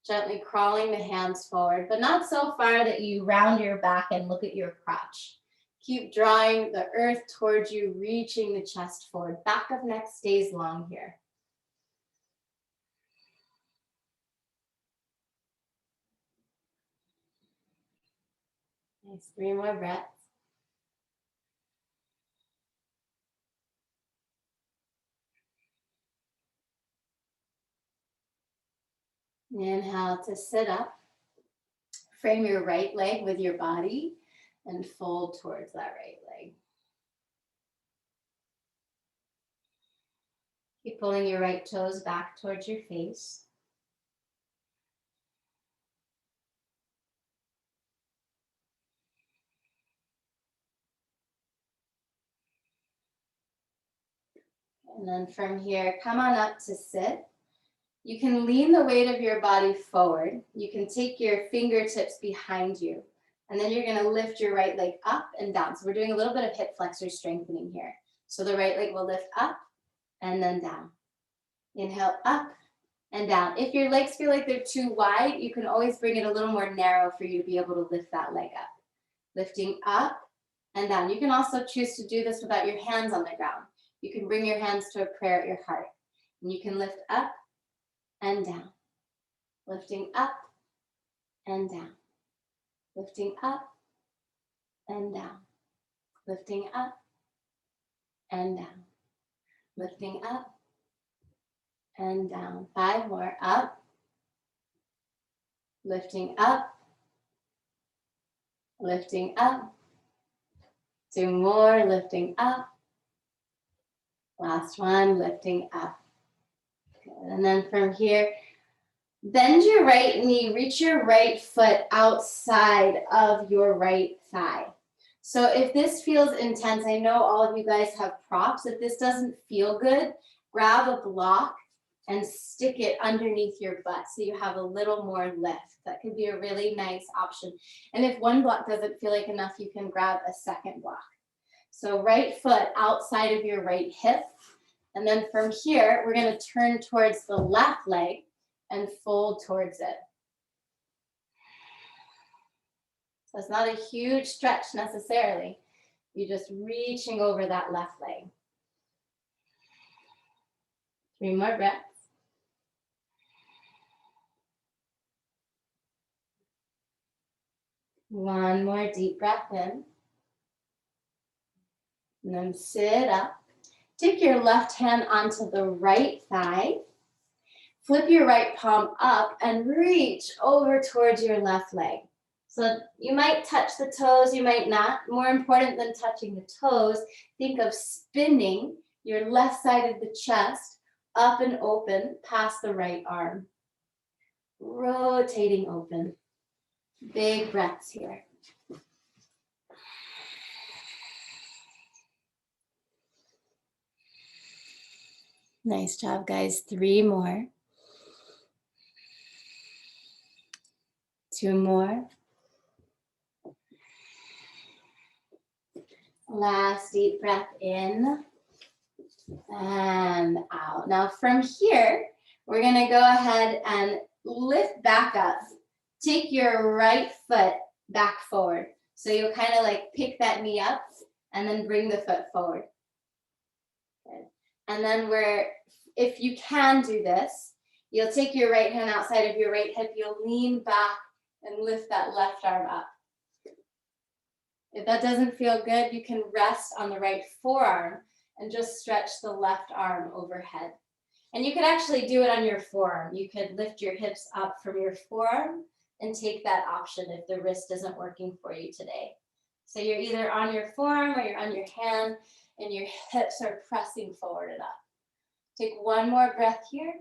Gently crawling the hands forward, but not so far that you round your back and look at your crotch. Keep drawing the earth towards you, reaching the chest forward. Back of neck stays long here. Nice, 3 more breaths. Inhale to sit up. Frame your right leg with your body and fold towards that right leg. Keep pulling your right toes back towards your face. And then from here, come on up to sit. You can lean the weight of your body forward. You can take your fingertips behind you. And then you're gonna lift your right leg up and down. So we're doing a little bit of hip flexor strengthening here. So the right leg will lift up and then down. Inhale up and down. If your legs feel like they're too wide, you can always bring it a little more narrow for you to be able to lift that leg up. Lifting up and down. You can also choose to do this without your hands on the ground. You can bring your hands to a prayer at your heart. And you can lift up and down. Lifting up and down. Lifting up and down. Lifting up and down. Lifting up and down. 5 more. Up. Lifting up. Lifting up. 2 more. Lifting up. Last one. Lifting up. Good. And then from here, Bend your right knee, reach your right foot outside of your right thigh. So if this feels intense, I know all of you guys have props. If this doesn't feel good, grab a block and stick it underneath your butt so you have a little more lift. That could be a really nice option. And if one block doesn't feel like enough, you can grab a second block. So right foot outside of your right hip. And then from here, we're going to turn towards the left leg and fold towards it. So it's not a huge stretch necessarily. You're just reaching over that left leg. 3 more breaths. One more deep breath in. And then sit up. Take your left hand onto the right thigh. Flip your right palm up and reach over towards your left leg. So you might touch the toes, you might not. More important than touching the toes, think of spinning your left side of the chest up and open past the right arm. Rotating open. Big breaths here. Nice job, guys. 3 more. 2 more. Last deep breath in and out. Now from here, we're going to go ahead and lift back up. Take your right foot back forward. So you'll kind of like pick that knee up and then bring the foot forward. Good. And then if you can do this, you'll take your right hand outside of your right hip, you'll lean back and lift that left arm up. If that doesn't feel good, you can rest on the right forearm and just stretch the left arm overhead. And you could actually do it on your forearm. You could lift your hips up from your forearm and take that option if the wrist isn't working for you today. So you're either on your forearm or you're on your hand and your hips are pressing forward and up. Take 1 more breath here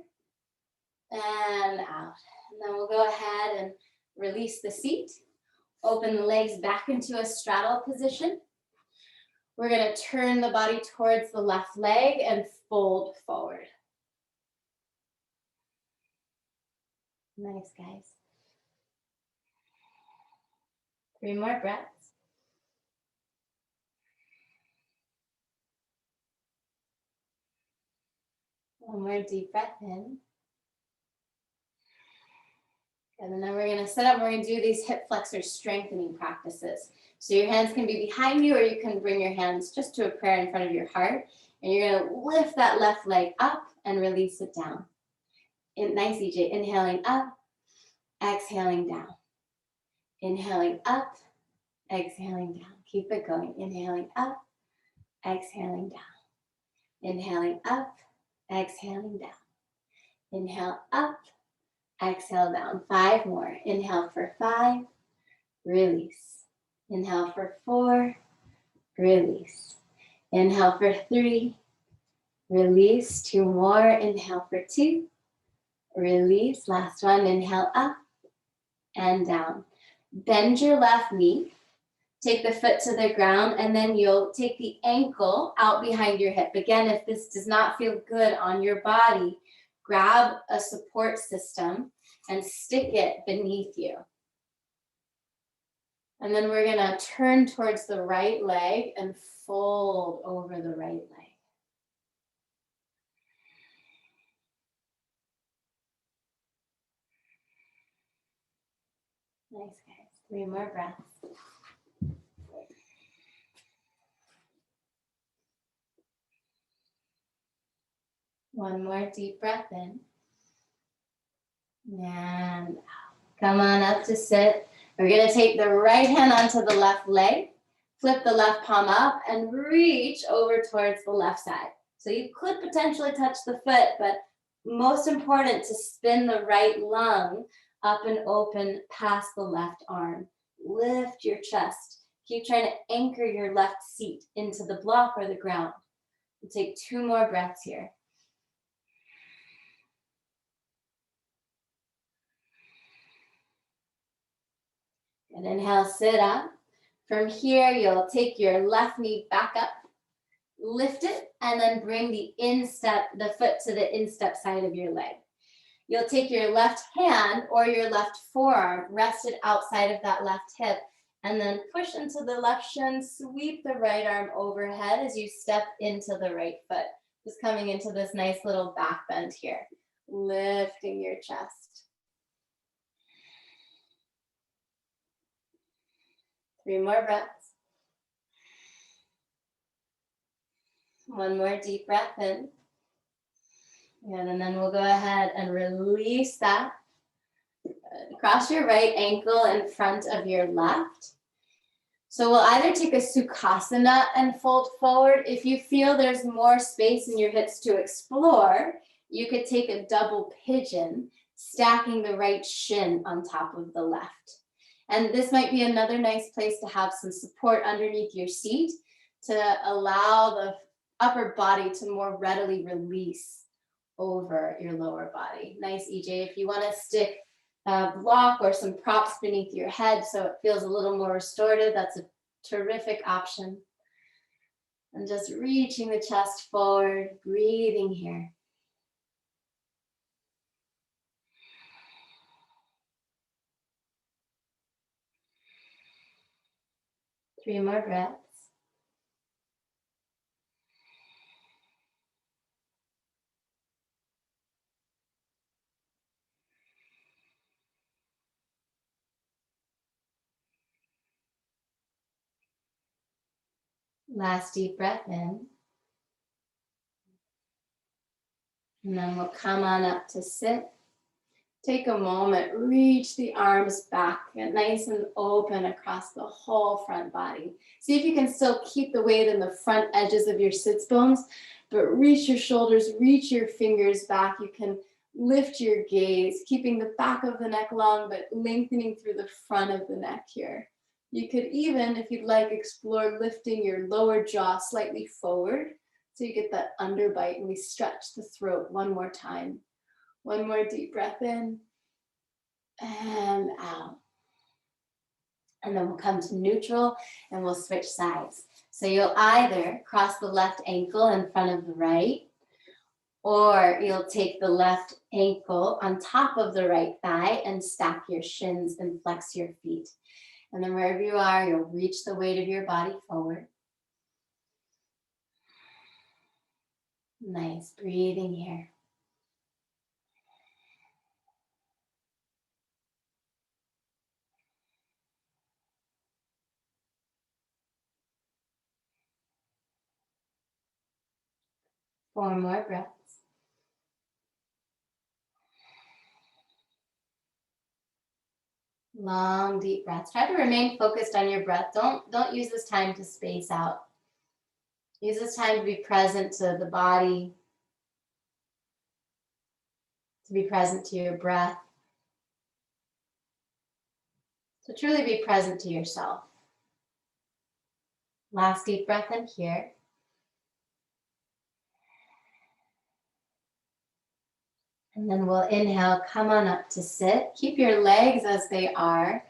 and out. And then we'll go ahead and release the seat. Open the legs back into a straddle position. We're going to turn the body towards the left leg and fold forward. Nice, guys. 3 more breaths. One more deep breath in. And then we're going to sit up. We're going to do these hip flexor strengthening practices. So your hands can be behind you, or you can bring your hands just to a prayer in front of your heart. And you're going to lift that left leg up and release it down. Nice, EJ. Inhaling up, exhaling down. Inhaling up, exhaling down. Keep it going. Inhaling up, exhaling down. Inhaling up, exhaling down. Inhale up, exhale down. 5 more. Inhale for 5, release. Inhale for 4, release. Inhale for 3, release. 2 more. Inhale for 2, release. Last one. Inhale up and down. Bend your left knee. Take the foot to the ground, and then you'll take the ankle out behind your hip. Again, if this does not feel good on your body, grab a support system and stick it beneath you. And then we're going to turn towards the right leg and fold over the right leg. Nice, guys. 3 more breaths. One more deep breath in. And out. Come on up to sit. We're going to take the right hand onto the left leg, flip the left palm up, and reach over towards the left side. So you could potentially touch the foot, but most important to spin the right lung up and open past the left arm. Lift your chest. Keep trying to anchor your left seat into the block or the ground. We'll take 2 more breaths here. And inhale, sit up. From here, you'll take your left knee back up, lift it, and then bring the foot to the instep side of your leg. You'll take your left hand or your left forearm rested outside of that left hip, and then push into the left shin, sweep the right arm overhead as you step into the right foot. Just coming into this nice little back bend here, lifting your chest. 3 more breaths. 1 more deep breath in. Good, and then we'll go ahead and release that. Cross your right ankle in front of your left. So we'll either take a Sukhasana and fold forward. If you feel there's more space in your hips to explore, you could take a double pigeon, stacking the right shin on top of the left. And this might be another nice place to have some support underneath your seat to allow the upper body to more readily release over your lower body. Nice, EJ. If you want to stick a block or some props beneath your head so it feels a little more restorative, that's a terrific option. And just reaching the chest forward, breathing here. Three more breaths. Last deep breath in. And then we'll come on up to sit. Take a moment, reach the arms back, get nice and open across the whole front body. See if you can still keep the weight in the front edges of your sits bones, but reach your shoulders, reach your fingers back. You can lift your gaze, keeping the back of the neck long, but lengthening through the front of the neck here. You could even, if you'd like, explore lifting your lower jaw slightly forward so you get that underbite, and we stretch the throat one more time. 1 more deep breath in and out. And then we'll come to neutral and we'll switch sides. So you'll either cross the left ankle in front of the right, or you'll take the left ankle on top of the right thigh and stack your shins and flex your feet. And then wherever you are, you'll reach the weight of your body forward. Nice, breathing here. Four more breaths. Long, deep breaths. Try to remain focused on your breath. Don't use this time to space out. Use this time to be present to the body, to be present to your breath, to truly be present to yourself. Last deep breath in here. And then we'll inhale, come on up to sit. Keep your legs as they are.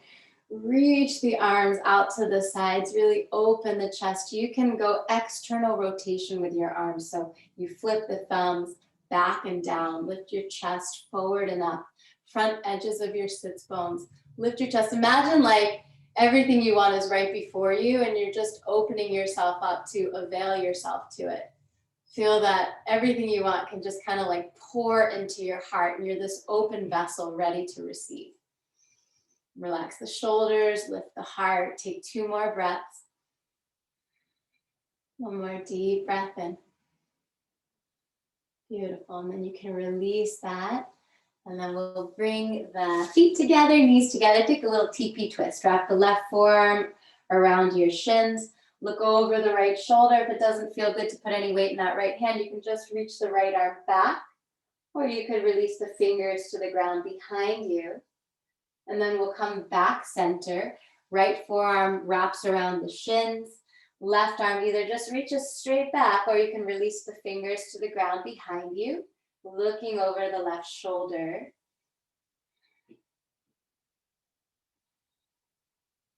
Reach the arms out to the sides, really open the chest. You can go external rotation with your arms. So you flip the thumbs back and down, lift your chest forward and up, front edges of your sits bones. Lift your chest. Imagine like everything you want is right before you and you're just opening yourself up to avail yourself to it. Feel that everything you want can just kind of like pour into your heart and you're this open vessel ready to receive. Relax the shoulders, lift the heart, take 2 more breaths. 1 more deep breath in. Beautiful, and then you can release that. And then we'll bring the feet together, knees together, take a little TP twist. Wrap the left forearm around your shins. Look over the right shoulder. If it doesn't feel good to put any weight in that right hand, you can just reach the right arm back, or you could release the fingers to the ground behind you. And then we'll come back center. Right forearm wraps around the shins. Left arm either just reaches straight back, or you can release the fingers to the ground behind you, looking over the left shoulder.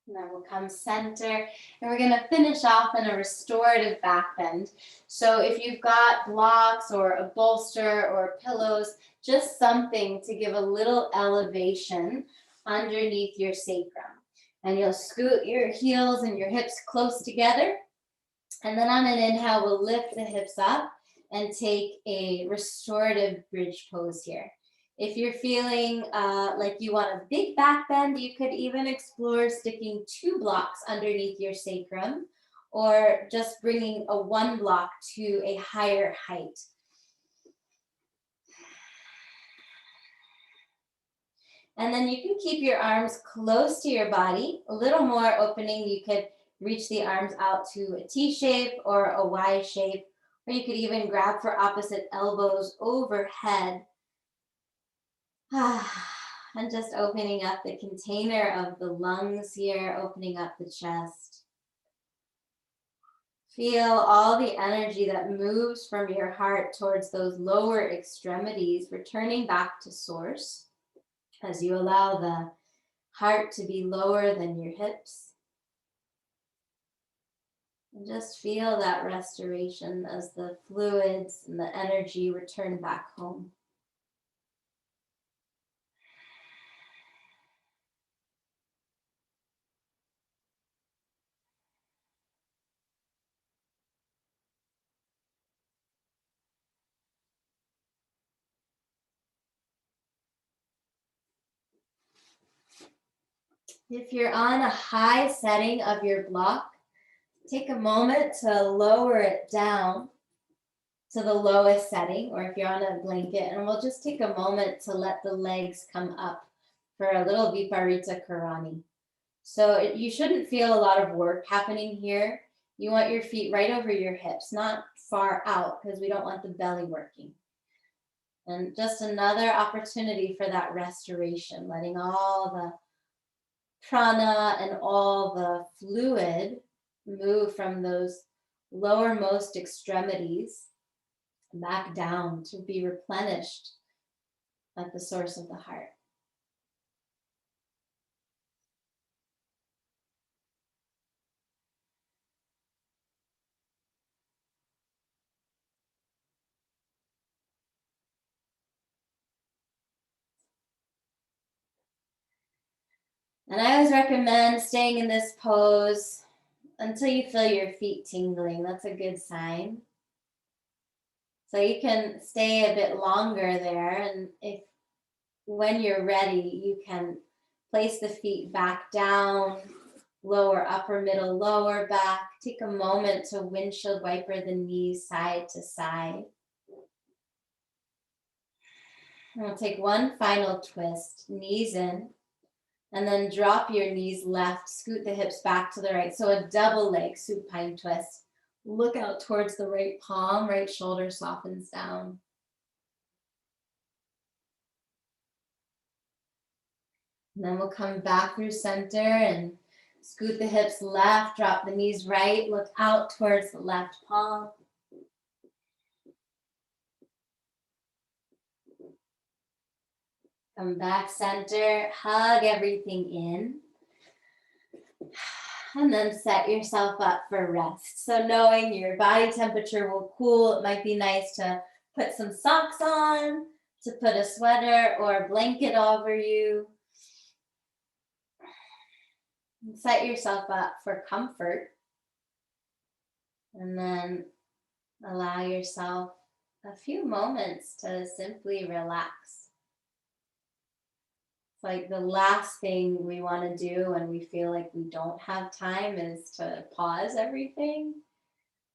And then we'll come center, and we're gonna finish off in a restorative back bend. So if you've got blocks or a bolster or pillows, just something to give a little elevation underneath your sacrum. And you'll scoot your heels and your hips close together. And then on an inhale, we'll lift the hips up and take a restorative bridge pose here. If you're feeling like you want a big back bend, you could even explore sticking 2 blocks underneath your sacrum, or just bringing a 1 block to a higher height. And then you can keep your arms close to your body, a little more opening. You could reach the arms out to a T shape or a Y shape, or you could even grab for opposite elbows overhead. And just opening up the container of the lungs here, opening up the chest. Feel all the energy that moves from your heart towards those lower extremities, returning back to source as you allow the heart to be lower than your hips. And just feel that restoration as the fluids and the energy return back home. If you're on a high setting of your block, take a moment to lower it down to the lowest setting, or if you're on a blanket, and we'll just take a moment to let the legs come up for a little Viparita Karani. So you shouldn't feel a lot of work happening here. You want your feet right over your hips, not far out, because we don't want the belly working. And just another opportunity for that restoration, letting all the prana and all the fluid move from those lowermost extremities back down to be replenished at the source of the heart. And I always recommend staying in this pose until you feel your feet tingling. That's a good sign. So you can stay a bit longer there, and if when you're ready, you can place the feet back down, lower, upper, middle, lower back. Take a moment to windshield wiper the knees side to side. And we'll take one final twist, knees in, and then drop your knees left, scoot the hips back to the right. So a double leg supine twist. Look out towards the right palm, right shoulder softens down. And then we'll come back through center and scoot the hips left, drop the knees right, look out towards the left palm. Come back center, hug everything in. And then set yourself up for rest. So knowing your body temperature will cool, it might be nice to put some socks on, to put a sweater or a blanket over you. And set yourself up for comfort. And then allow yourself a few moments to simply relax. It's like the last thing we want to do when we feel like we don't have time is to pause everything.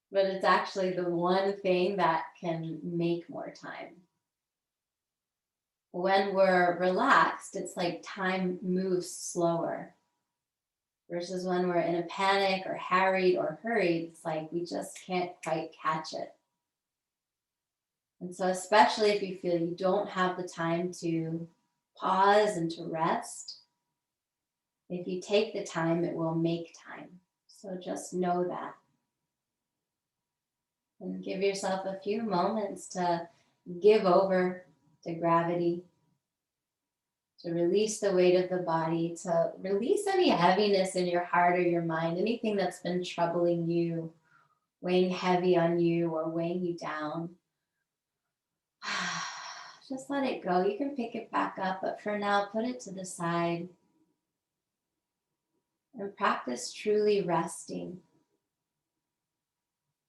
But it's actually the one thing that can make more time. When we're relaxed, it's like time moves slower. Versus when we're in a panic or harried or hurried, it's like we just can't quite catch it. And so especially if you feel you don't have the time to pause and to rest, if you take the time, it will make time. So just know that. And give yourself a few moments to give over to gravity. to release the weight of the body, to release any heaviness in your heart or your mind, anything that's been troubling you, weighing heavy on you or weighing you down. Just let it go. You can pick it back up, but for now, put it to the side and practice truly resting,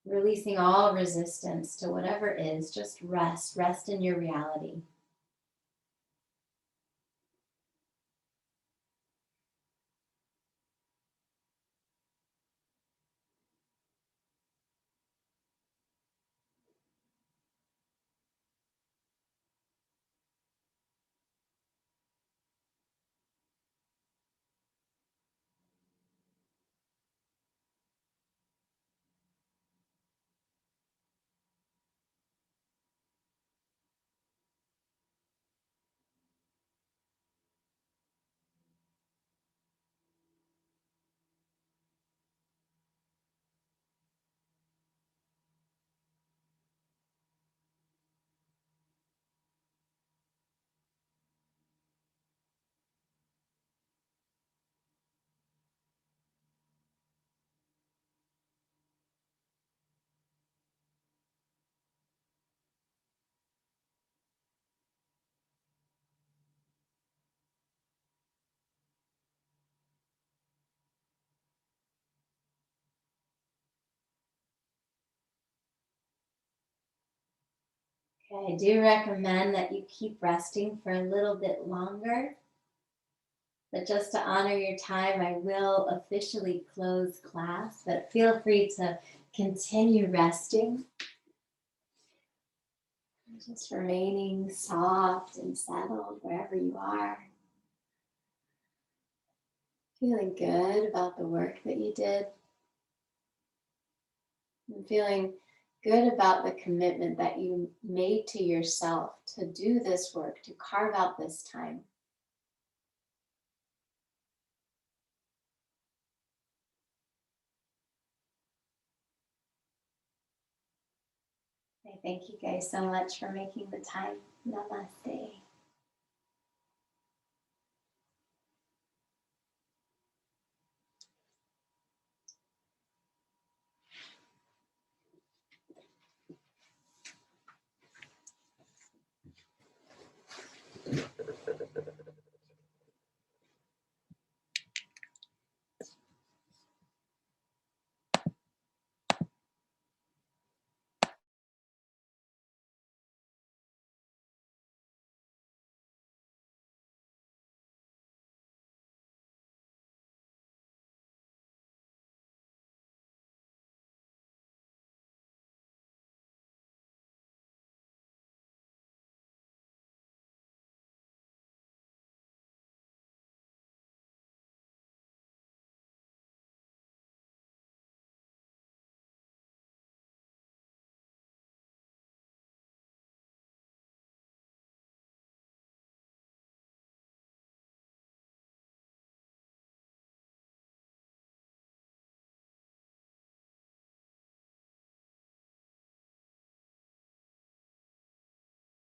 releasing all resistance to whatever is. Just rest in your reality. Okay, I do recommend that you keep resting for a little bit longer. But just to honor your time, I will officially close class, but feel free to continue resting. Just remaining soft and settled wherever you are. Feeling good about the work that you did. And feeling good about the commitment that you made to yourself to do this work, to carve out this time. I thank you guys so much for making the time. Namaste.